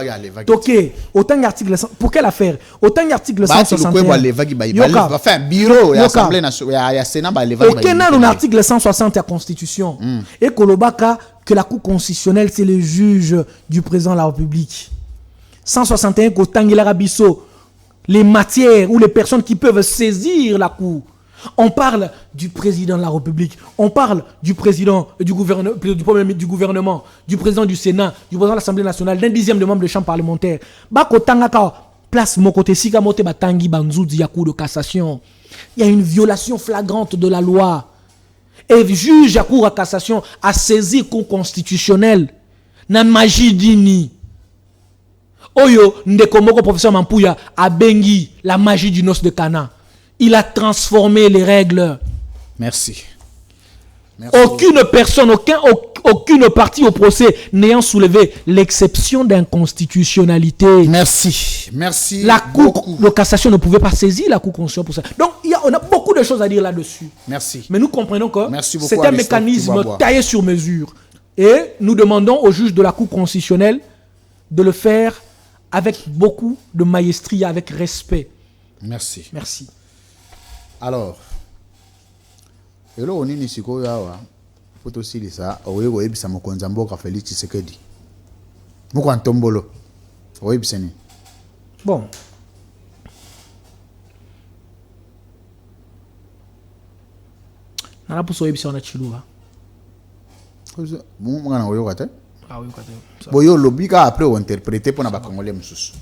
OK, Otangi article 100. Pour quelle affaire? Otangi article 161. Enfin, bureau et assemblée nationale, il y a Sénat ba levagi. OK, nan article 160 de la constitution. Et kolobaka que la Cour constitutionnelle c'est le juge du président de la République. 161 Otangi l'Arabiso. Les matières ou les personnes qui peuvent saisir la Cour. On parle du président de la République, on parle du président du gouvernement, du président du Sénat, du président de l'Assemblée nationale, d'un dixième de membre de chambre parlementaire. Bako tangaka place mokote sika mote batangi banzoudi ya Cour de cassation. Il y a une violation flagrante de la loi. Et le juge à Cour de cassation a saisi Cour constitutionnelle. Nan magie dini. Oyo Ndekomoko, professeur Mampouya, a bengi la magie du noce de Cana. Il a transformé les règles. Merci. Aucune personne, aucune partie au procès n'ayant soulevé l'exception d'inconstitutionnalité. Merci. La Cour de cassation ne pouvait pas saisir la Cour constitutionnelle pour ça. Donc, on a beaucoup de choses à dire là-dessus. Merci. Mais nous comprenons que c'est un Christophe mécanisme taillé sur mesure. Et nous demandons au juge de la Cour constitutionnelle de le faire avec beaucoup de maestrie, avec respect. Merci. Alors, hello, on est ici, faut aussi dire ça. Oui, ça me concerne beaucoup. Félix Tshisekedi. Moko Antombolo. Oui, biseni. Bon. Nana pour soyez bisoni chilouva. Bon, on a oyo kate. Ah oui, kate. Boyo lobby ka après ou interpréter pour na ba congolais mususu.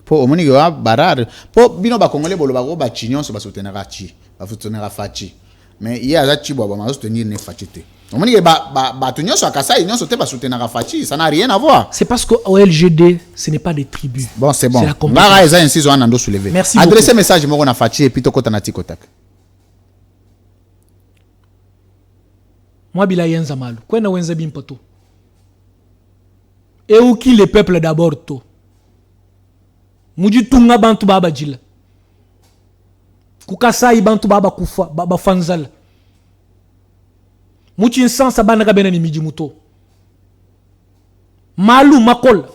Po omoni wa barar po bino ba congolais bolo ba go ba chignon so ba soutenir chi ba soutenir fachi mais il y a za chi bo ba ma soutenir ne fachi te omoni ke ba tunyo so akasa union so te ba soutenir fachi ça n'a rien à voir. C'est parce que au LGD ce n'est pas des tribus. Bon c'est bon ngara eza ainsi zo anando soulever. Adressez message moko na fachi et puis to kota na tikotak. Moi bila yenza malu kwena wenza bimpoto et où qui le peuple d'abord to muji tunga bantu baba jila kukasai bantu baba kufa baba fanzal muchi insansa bana kabena ni miji muto malu makol.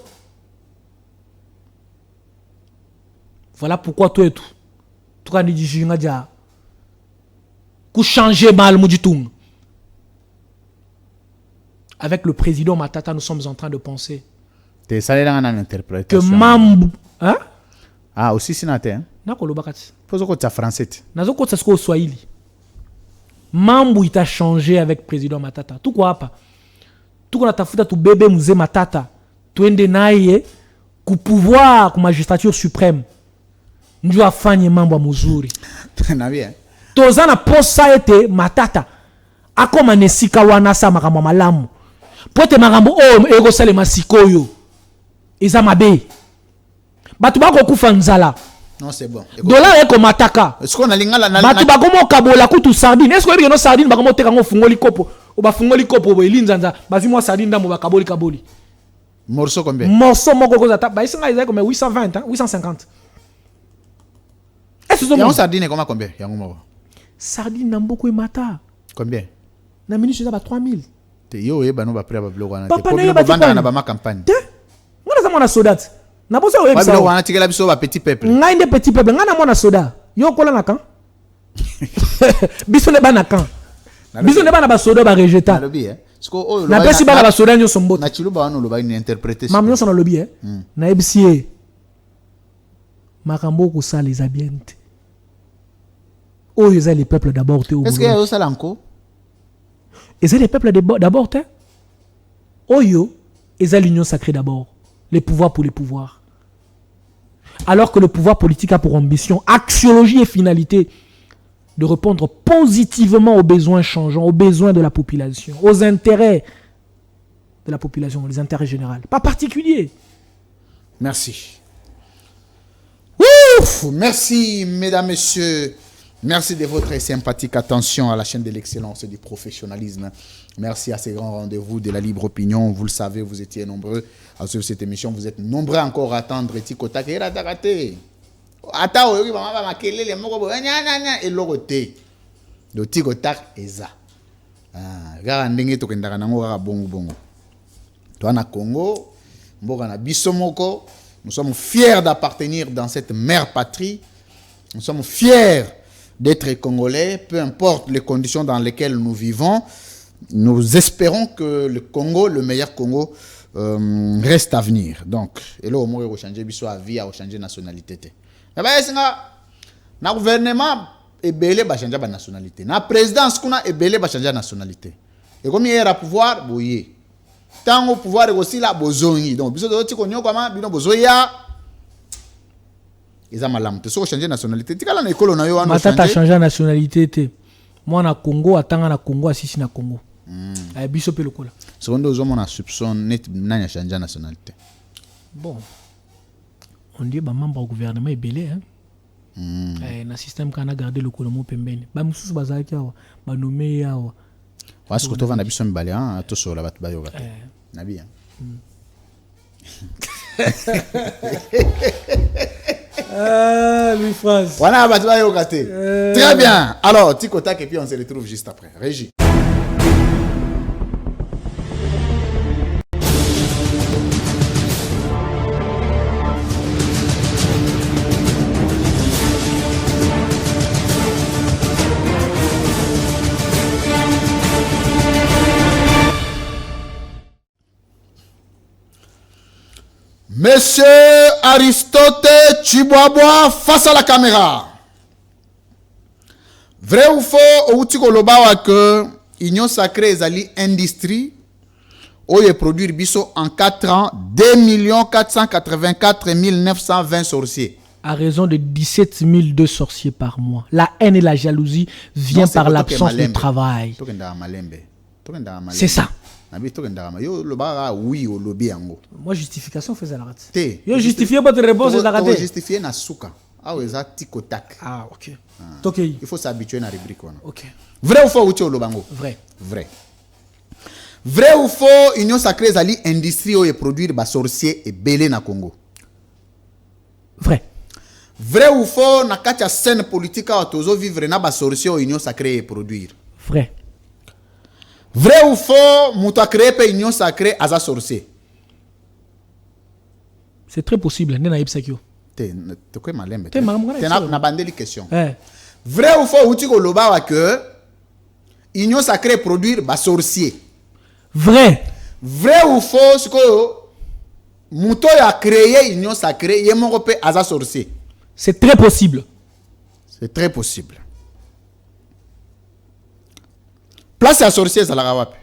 Voilà pourquoi toi et tout cas ni dijinga ja ku changer mal muji tunga. Avec le président Matata, nous sommes en train de penser que Mambu... Hein? Ah, aussi sinate, hein? Nakolobakati. Poso ko ta français. Nazo ko tsasko Swahili. Mambu il a changé avec président Matata. Tout quoi pas? Tout qu'on a tafuta tu bébé mzee Matata. Tuende naye ku pouvoir ku magistrature suprême. Ndio afanye mambo muzuri. Na bien. Tozana posa ete Matata. Akoma nesika wana sa makambo malamu. Pote makambo ego sale masikoyo. Eza mabe. Batu bako kufa nzala. Non c'est bon. Dollar eko mataka. Est-ce qu'on a lingala na batu bako mo kabola kutu sardine. Est-ce que no sardine bako mo teka ngo fungoli kopo. O ba fungoli kopo bo elinzanza. Bazi mo sardine ndambo ba kaboli. Morceau combien? Morceau moko ko zata. Ba isinga izai comme 820 hein, 850. Est-ce que on sardine comment combien? Yango moko. Sardine namboko e mata. Combien? Na minute za ba 3000. Te yo e ba no ba prêt ba bloc wana. Papa na ba vanda na ba ma campagne. Ngana za mona sodat. Na bosa o ebisa ba wana tikela biso ba petit peuple. Ngai nde petit peuple ngana mona soda. Yo kola na kan. Biso ne ba na kan. Biso ne ba na ba soda ba rejeta. Na lobby hein. Na pesi ba na ba soda nyo sombo. Na chiluba wana lo ba ni interpréter. Mam nyo sona lobby hein. Na ebisi makambo ko sala les abiente. Oyo eza les peuples d'abord te. Est-ce que yo sala encore? Eza les peuples d'abord te. Oyo eza l'union sacrée d'abord. Les pouvoirs pour les pouvoirs. Alors que le pouvoir politique a pour ambition, axiologie et finalité de répondre positivement aux besoins changeants, aux besoins de la population, aux intérêts de la population, les intérêts généraux, pas particuliers. Merci. Ouf, merci, mesdames, messieurs. Merci de votre sympathique attention à la chaîne de l'excellence et du professionnalisme. Merci à ces grands rendez-vous de la libre opinion. Vous le savez, vous étiez nombreux à suivre cette émission. Vous êtes nombreux encore à attendre. Nous sommes fiers d'appartenir dans cette mère patrie. Nous sommes fiers d'être congolais, peu importe les conditions dans lesquelles nous vivons. Nous espérons que le Congo, le meilleur Congo, reste à venir. Donc, et là, au moins, il faut changer vie, il faut changer nationalité. Mais le gouvernement est belé, il faut changer la nationalité. La présidence est belé, il faut changer la nationalité. Et comme il y a le pouvoir, il y a tant au pouvoir aussi la besoin. Donc, il y a besoin. Ils ont mal. Tu sais changer nationalité. Tu as l'école on a eu Matata changer nationalité. Moi na Congo, attends na Congo, assisi na Congo. Biso pe lokola. Secondo aux hommes on a soupçon net nanya changer nationalité. Bon. On dit ba membre du gouvernement est belé hein. Na système kana garder lokola mo pembeni. Ba mususu bazaki awa, ba nommé yawa. Parce que tu vas na biso mbali hein, to so la bat ba yoga. Na bien. Louis France. Voilà, très bien. Alors, Tico Tac et puis on se retrouve juste après. Régie. Monsieur Aristote Chiboaboa face à la caméra. Vrai ou faux, au Tikolobawa que Union Sacrée Ezali Industrie, où il produit biso en 4 ans 2 484 920 sorciers. À raison de 17 200 sorciers par mois. La haine et la jalousie viennent par l'absence de travail. C'est ça. Moi, justification faisait la rate. Yo justifié votre réponse de la rate. Justifié na souka. Ah ouais, ça Tico Tac. Ah ok. Il faut s'habituer à la rubrique. Ok. Vrai ou faux ou lobango? Vrai. Vrai. Vrai ou faux, Union Sacrée Zali Industrie où produire bas sorcier et belé na Congo? Vrai. Vrai ou faux, na katia scène politique à tozo vivre na bas sorcier ou Union Sacrée et produire? Vrai. Vrai ou faux, mouta créé pe Union Sacrée à sa sorcier? C'est très possible. Nena yipsakyo. T'es quoi malembe? T'es na bandeli question. Vrai ou faux, outiko loba wa que Union Sacrée produire bas sorcier? Vrai. Vrai ou faux, ce que Mouto a créé Union Sacrée, yemon pe à sa sorcier? C'est très possible. C'est très possible. Place à sorcier, ça la wapi.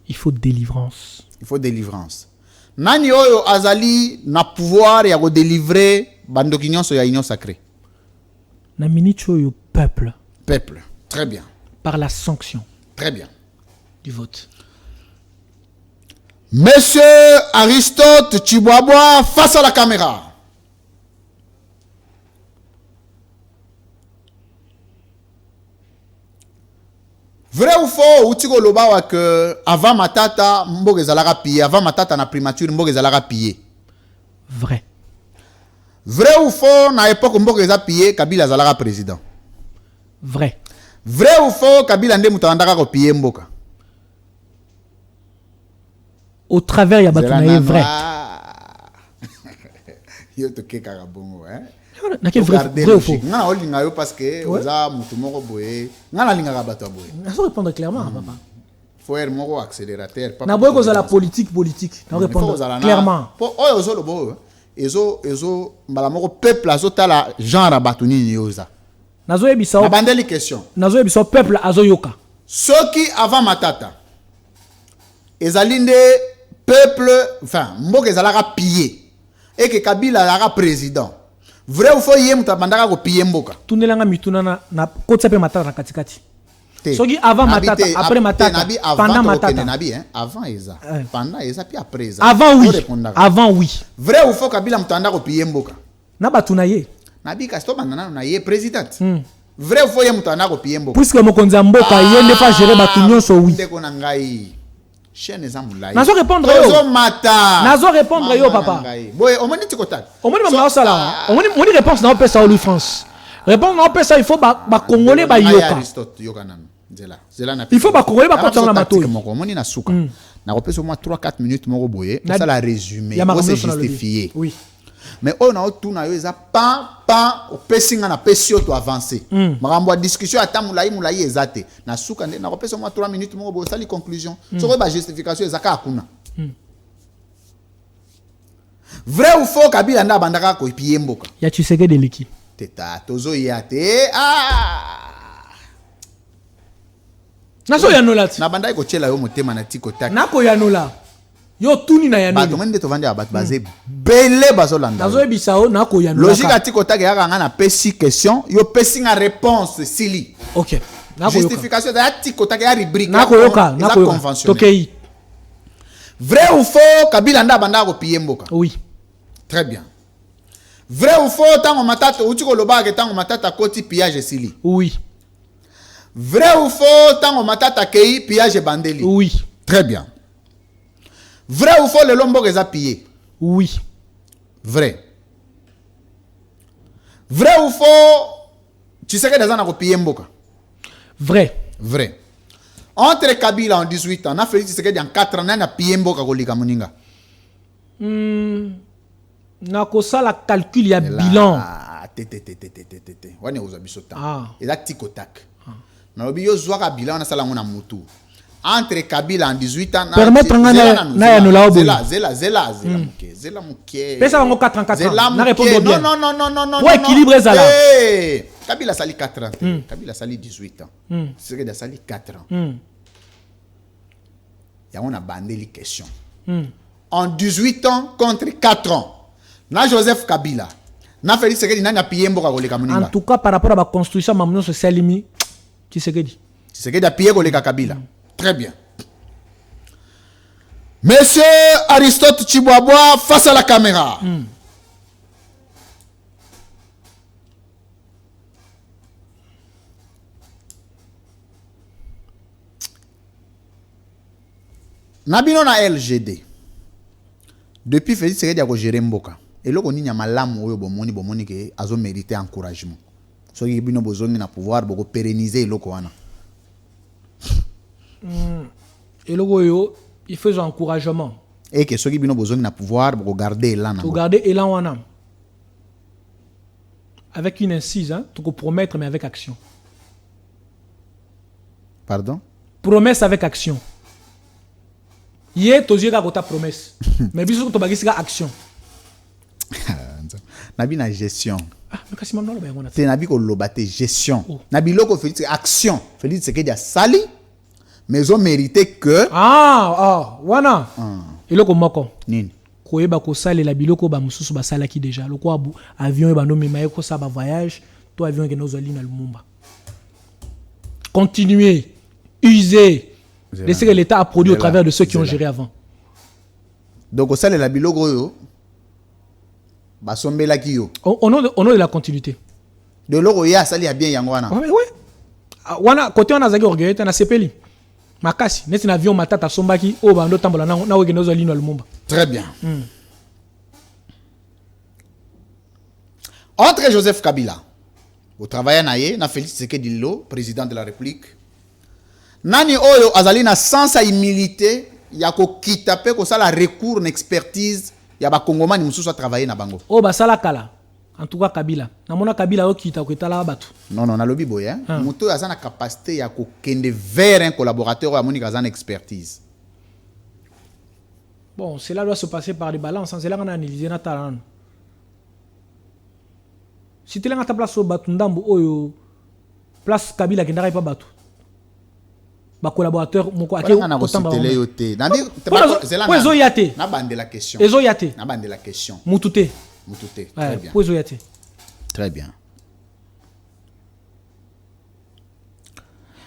Il faut délivrance. Il faut délivrance. Nani oyo azali na pouvoir ya go délivrer bandokinyon so ya Union Sacrée. Na minicho yo peuple. Peuple. Très bien. Par la sanction. Très bien. Du vote. Monsieur Aristote Chiboaboa face à la caméra. Vrai ou faux, Outiko Lobawa que avant Matata, Mboge Zalara pillé, avant Matata na primature, Mboge Zalara pillé. Vrai. Vrai ou faux, na époque Mboge Zalara pillé, Kabila Zalara président. Vrai. Vrai ou faux, Kabila Nde Moutandaka pillé Mboka. Au travers, il y a Batounaye, vrai. Yo te ke karabongo, hein? Vrai ou faux? Ngana olinga yo parce que oza mutu moko boye. Ngana linga rabato boye. Il faut répondre clairement, papa. Faut être moko accélérateur. Na boye ko za la politique. Na répondre clairement. Po oyo zo lobo. Ezo mbala moko peuple azotala genre rabato nini yoza. Nazo yebisa na bandeli question. Nazo yebisa peuple azoyoka. Soki avant Matata. Ezalinde peuple, enfin, mboka ezalaka pillé. Et que Kabila azalaka président. Vrai ou faux, yem tabandaka ko piller mboka. Tunelanga mituna na kotsa pe Matata na katikati. Soki avant Matata, après Matata, pendant Matata. Avant Eza, pendant Eza puis après Eza. Avant oui. Avant oui. Vrai ou faux, Kabila mutanda ko piller mboka. Na batunaye. Nabi kasto bandana na ye président. Vrai ou faux, yem mutanda ko piller mboka. Puisque mokonza mboka yende fa gérer batunyo so oui. Ndeko na ngai. Nazo répondre yo. Nazo répondre yo papa. Boy, on m'a dit Tikota. On m'a dit mama sala. On dit réponse na opesa Louis France. Réponse na opesa il faut ba congolais ba yoka. Il faut ba congolais ba kotsa na mato. On m'a dit na suka. Na opesa au moins 3-4 minutes moko boye. Ça la résumé. On s'est justifié. Oui. Mais on a tout na yo eza pa opesinga na pesio to avancer. Makambo discussion ata mulai ezate. Na suka na opesa au moins 3 minutes moko boye ça li conclusion. So ba justification ezaka akuna. Vrai ou faux, Kabila nda bandaka ko epie mboka. Ya Tshisekedi de liki. Teta tozo yate. Naso yanola. Na bandai ko chela yo motema na tiko tak. Nako yanola. Yo tuni na yanola. Ba to mende to vandi abat basé belé bazolanda. Nazo ebisao nako yanola. Logique à tiko tak ya nga na pesi question, yo pesi nga réponse sili. OK. justification de la tikotaki ya rubrique nakoyoka conventionnelle. tokei. Vrai ou faux, Kabila nda banda ko piye mboka? Oui. Très bien. Vrai ou faux, tango matata utiko loba ke tango matata koti pillage sili? Oui. Vrai ou faux, tango matata kei pillage bandeli? Oui. Très bien. Vrai ou faux, le lombo que pillé? Oui. Vrai. Vrai ou faux, tu sais que des gens ont pillé mboka? Vrai. Vrai. Entre Kabila en 18 ans, on a fait en 4 ans, on a pillé mboka kolika moninga. Nakosa la calcul, il y a bilan. On est aux abysses. Ah. Et là, tic-tac. Dans le bio, zoaka bilan, on a salé mon amoutou. Entre Kabila en 18 ans, permettre na ya no la obo. Zela mouké. Pesa bango 4 ans, 4 ans. Na répondre bien. Non. Pour équilibrer ça là. Kabila sali 4 ans. Kabila sali 18 ans. C'est que da sali 4 ans. Ya on a bandé les questions. En 18 ans contre 4 ans. Na Joseph Kabila. Na Félix Tshisekedi na pillé mboka koleka moninga. En tout cas par rapport à la construction mamuno social limi Tshisekedi. Tshisekedi a pillé koleka Kabila. Très bien. Monsieur Aristote Chiboaboa, face à la caméra. Nabino na LGD. Depuis Félix Tshisekedi a géré mboka. Et là, on y a malamu oyo bomoni ke azo mérité encouragement. So ki bino bozongi na pouvoir boko pérenniser loko wana. Et le il fait un encouragement. Et que ceux qui ont besoin de pouvoir pour garder l'élan. Pour garder l'élan wana. Avec une incise, hein, pour promettre mais avec action. Pardon? Promesse avec action. Hier, tu as dit ta promesse. Mais bisous tu as action. Nabi na gestion. Ah, mais qu'est-ce que tu as dit? C'est nabi ko lobate gestion. Nabi loko Félix action. Félix c'est que dia sali. Mais ils ont mérité que wana eloko moko nini koyeba ko salela biloko ba mususu ba salaki déjà loko abu avion ba nommé maye ko sa ba voyage to avion ke nozali na Lumumba continuer user de ce que l'État a produit au travers de ceux qui ont géré avant. Donc salela biloko yo ba sombela ki yo au nom de la continuité de loko ya sali ya bien yango wana. Oui wana côté on a zaki orgueil na sepeli makasi neti na avion matata sombaki o bando tambola na wekende ozali na Lumumba. Très bien. Entre Joseph Kabila au travail na Félix Tshisekedi Dilo, président de la République, nani oyo azali na sens ya humilité ya ko kitape ko sala recours na expertise ya ba kongomani mususu a travailler na bango. O ba sala kala. En tout cas Kabila. Namona Kabila okita ko etala batu. Non, na lobi boye hein. Muto azana capacité ya ko kende vers un collaborateur ya moni kazana expertise. Bon, cela doit se passer par des balances, c'est là qu'on a analysé na talent. Si tu l'as ta place au batu ndambu oyo place Kabila qui n'arrive pas batu. Ba collaborateur moko ake otamba télé yoté. Nandi ezo yate. Na bande la question. Ezo yate. Na bande la question. Mutute. Mutute. Très bien. Très bien.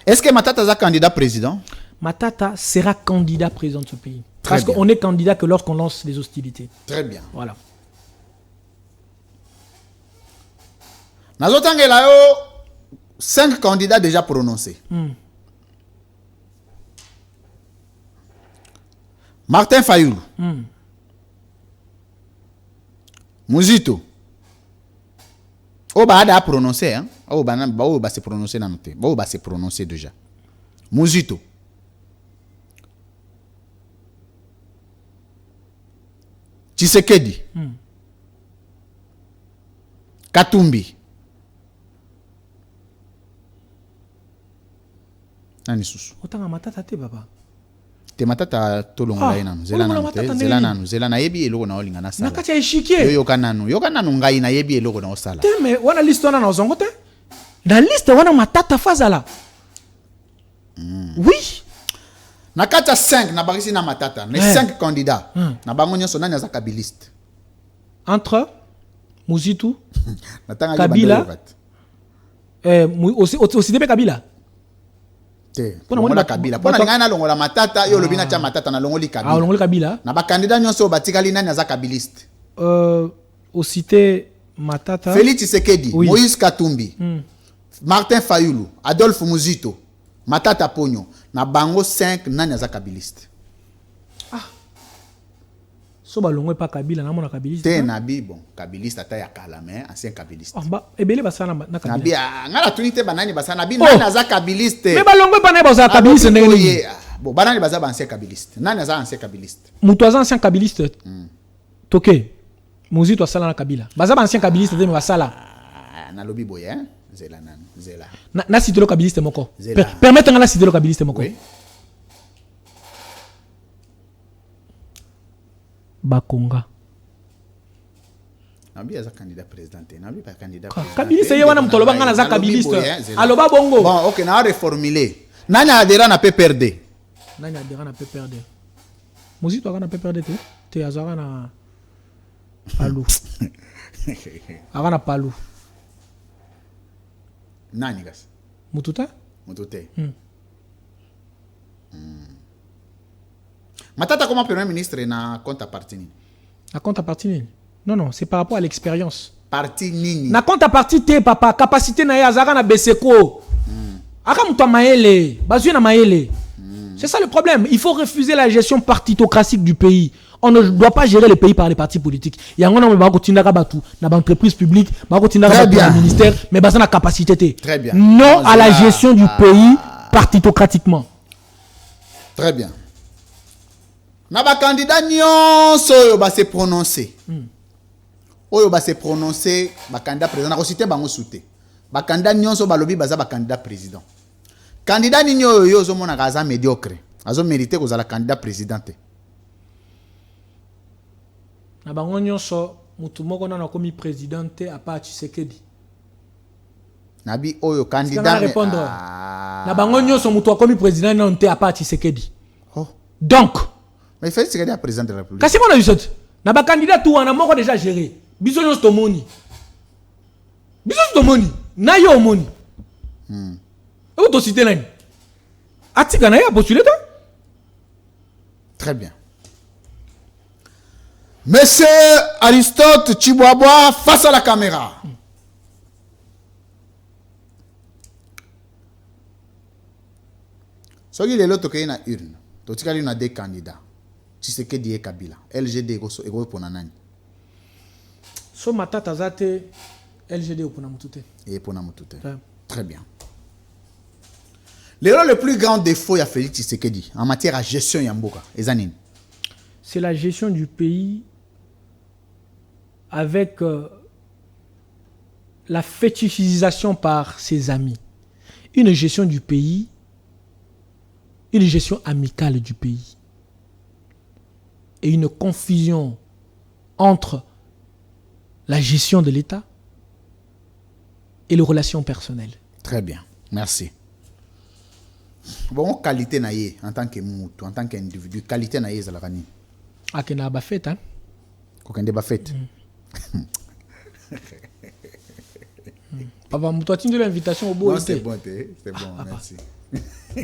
Est-ce que Matata est candidat président? Matata sera candidat président de ce pays. Parce qu'on est candidat que lorsqu'on lance les hostilités. Très bien. Voilà. Nazotangela yo 5 candidats déjà prononcés. Martin Fayoulou. Muzito. Oba a prononcé, hein? Oba se prononcer dans notre. Oba se prononcer déjà. Muzito. Tshisekedi. Katumbi. Nani susu. Otanga matata te baba. Te matata tolongola nanu zela nanu zela na yebi eloko na olinga na sala nakati ya ishikie yoka nanu ngai na yebi eloko na osala te me wana liste wana na ozongo te na liste wana matata fazala oui na kati ya 5 na bakisi na matata na 5 candidats na bango nyonso nani azaka biliste entre Muzitu natanga Kabila aussi debe Kabila longola Kabila. Pona ngana longola Matata, yo lobina tia Matata na longoli Kabila. Ah, longoli Kabila. Na ba candidat nyonso batikali nani aza kabiliste. Au cité Matata. Félix Tshisekedi, oui. Moïse Katumbi, Martin Fayulu, Adolphe Muzito, Matata Ponyo, na bango 5 nani aza kabiliste. So balongwe pas Kabila na mona kabiliste. Te nabi bon, kabiliste ata ya kala mais ancien kabiliste. Ebele basana na Kabila. Nabi ngala tunite banani basana nabi nani aza kabiliste. Mais balongwe pas na baza kabiliste ndenge. Bon, banani baza ancien kabiliste. Nani aza ancien kabiliste. Mutu aza ancien kabiliste. Toke. Muzito asala na Kabila. Baza ancien kabiliste te me basala. Na lobi boye hein. Zela nan, zela. Na cité le kabiliste moko. Permettez ngala cité le kabiliste moko. Oui. Bakonga. Nabi aza candidat présidente. Nabi pas candidat. Kabila c'est wana mtoloba ngana za kabiliste. Aloba bongo. Bon, OK, na reformuler. Nani adhérent na PPRD. Nani adhérent na PPRD. Muzito akana PPRD te. Te azara na Palu. Akana Palu. Nani gas? Mututa? Mutute. Matata comment premier ministre na compte à parti nini? Na compte à parti nini? Non, c'est par rapport à l'expérience. Parti nini? Na compte à parti te papa, capacité na ya azara na beseko. Aka mutu maele, bazui na maele. C'est ça le problème. Il faut refuser la gestion partitocratique du pays. On ne doit pas gérer le pays par les partis politiques. Il y a un homme qui a une entreprise publique, qui a un ministère, mais qui a une capacité. Très bien. Non à la gestion du pays partitocratiquement. Très bien. Naba candidat nyonso oyo ba se prononcer. Oyo ba se prononcer ba candidat président na cité bango souté. Ba candidat nyonso ba lobi baza ba candidat président. Candidat ni yo zo mona kaza médiocre. Azo mériter ko za la candidat président. Na bango nyonso mutu moko na komi présidente à part Tshisekedi. Nabi oyo candidat répondre. Na bango nyonso mutu komi président non te à part Tshisekedi. Oh. Donc mais Félix Tshisekedi est président de la République. Kasi mona yusot. Na ba candidat tout wana moko déjà géré. Biso nyonso to moni. Biso to moni. Na yo moni. Et vous cité là. Atika na ya postulé toi? Très bien. Monsieur Aristote Chiboaboa face à la caméra. Ce qui est l'autre qui est une urne. Tu as des candidats. Tshisekedi et Kabila. LGD et Ponanani. So matata zate LGD ou Ponamutute. Et Ponamutute. Très bien. Le plus grand défaut de Félix Tshisekedi en matière de gestion Yamboka, c'est la gestion du pays avec la fétichisation par ses amis. Une gestion du pays, une gestion amicale du pays. Et une confusion entre la gestion de l'État et les relations personnelles. Très bien, merci. Bon, qualité naïe en tant que moutou, en tant qu'individu, qualité naïe c'est la rani. Ah, que n'a pas fait, hein? Qu'aucun débat fait. Papa, toi, tu as l'invitation au beau. C'est bon, c'est bon, merci. Tu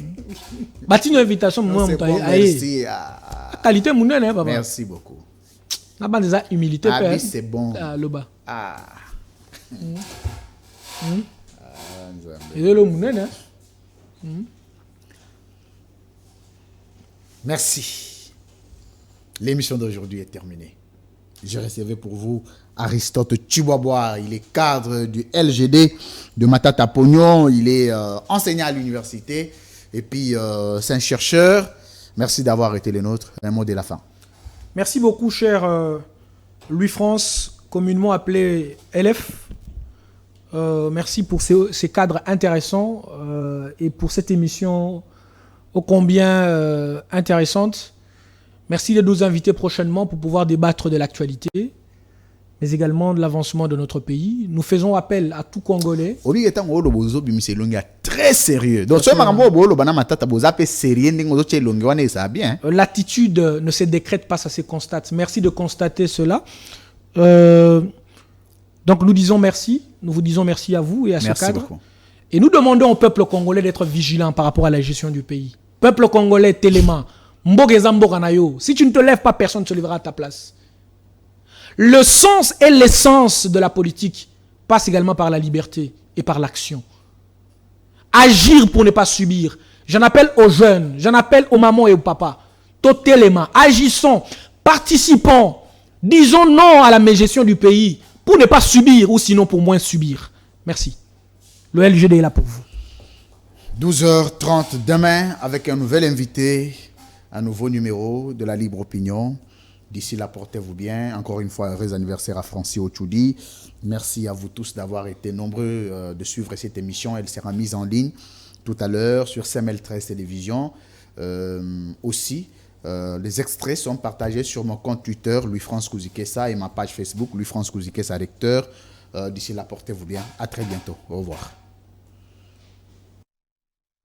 as l'invitation, moi, merci. Qualité, mon papa. Merci beaucoup. La bande des humilité, ah, c'est bon. Le bas. Ah. Et le monde, hein? Merci. L'émission d'aujourd'hui est terminée. J'ai réservé pour vous Aristote Chiboaboa. Il est cadre du LGD de Matata Pognon. Il est enseignant à l'université. Et puis, c'est un chercheur. Merci d'avoir été les nôtres. Un mot de la fin. Merci beaucoup, cher Louis-France, communément appelé LF. Merci pour ces cadres intéressants et pour cette émission ô combien intéressante. Merci de nous inviter prochainement pour pouvoir débattre de l'actualité, mais également de l'avancement de notre pays. Nous faisons appel à tout Congolais. Très sérieux. Donc, l'attitude ne se décrète pas, ça se constate. Merci de constater cela. Donc, nous disons merci. Nous vous disons merci à vous et à ce cadre. Beaucoup. Et nous demandons au peuple congolais d'être vigilant par rapport à la gestion du pays. Peuple congolais, Téléma, si tu ne te lèves pas, personne ne se lèvera à ta place. Le sens et l'essence de la politique passe également par la liberté et par l'action. Agir pour ne pas subir. J'en appelle aux jeunes, j'en appelle aux mamans et aux papas. Totalement, agissons, participons, disons non à la mégestion du pays pour ne pas subir ou sinon pour moins subir. Merci. Le LGD est là pour vous. 12h30 demain avec un nouvel invité, un nouveau numéro de la Libre Opinion. D'ici là, portez-vous bien. Encore une fois, heureux anniversaire à Francis Ochoudi. Merci à vous tous d'avoir été nombreux de suivre cette émission. Elle sera mise en ligne tout à l'heure sur CML13 Télévision. Aussi, les extraits sont partagés sur mon compte Twitter, Louis-France Kouzikessa, et ma page Facebook, Louis-France Kouzikessa Lecteur. D'ici là, portez-vous bien. À très bientôt. Au revoir.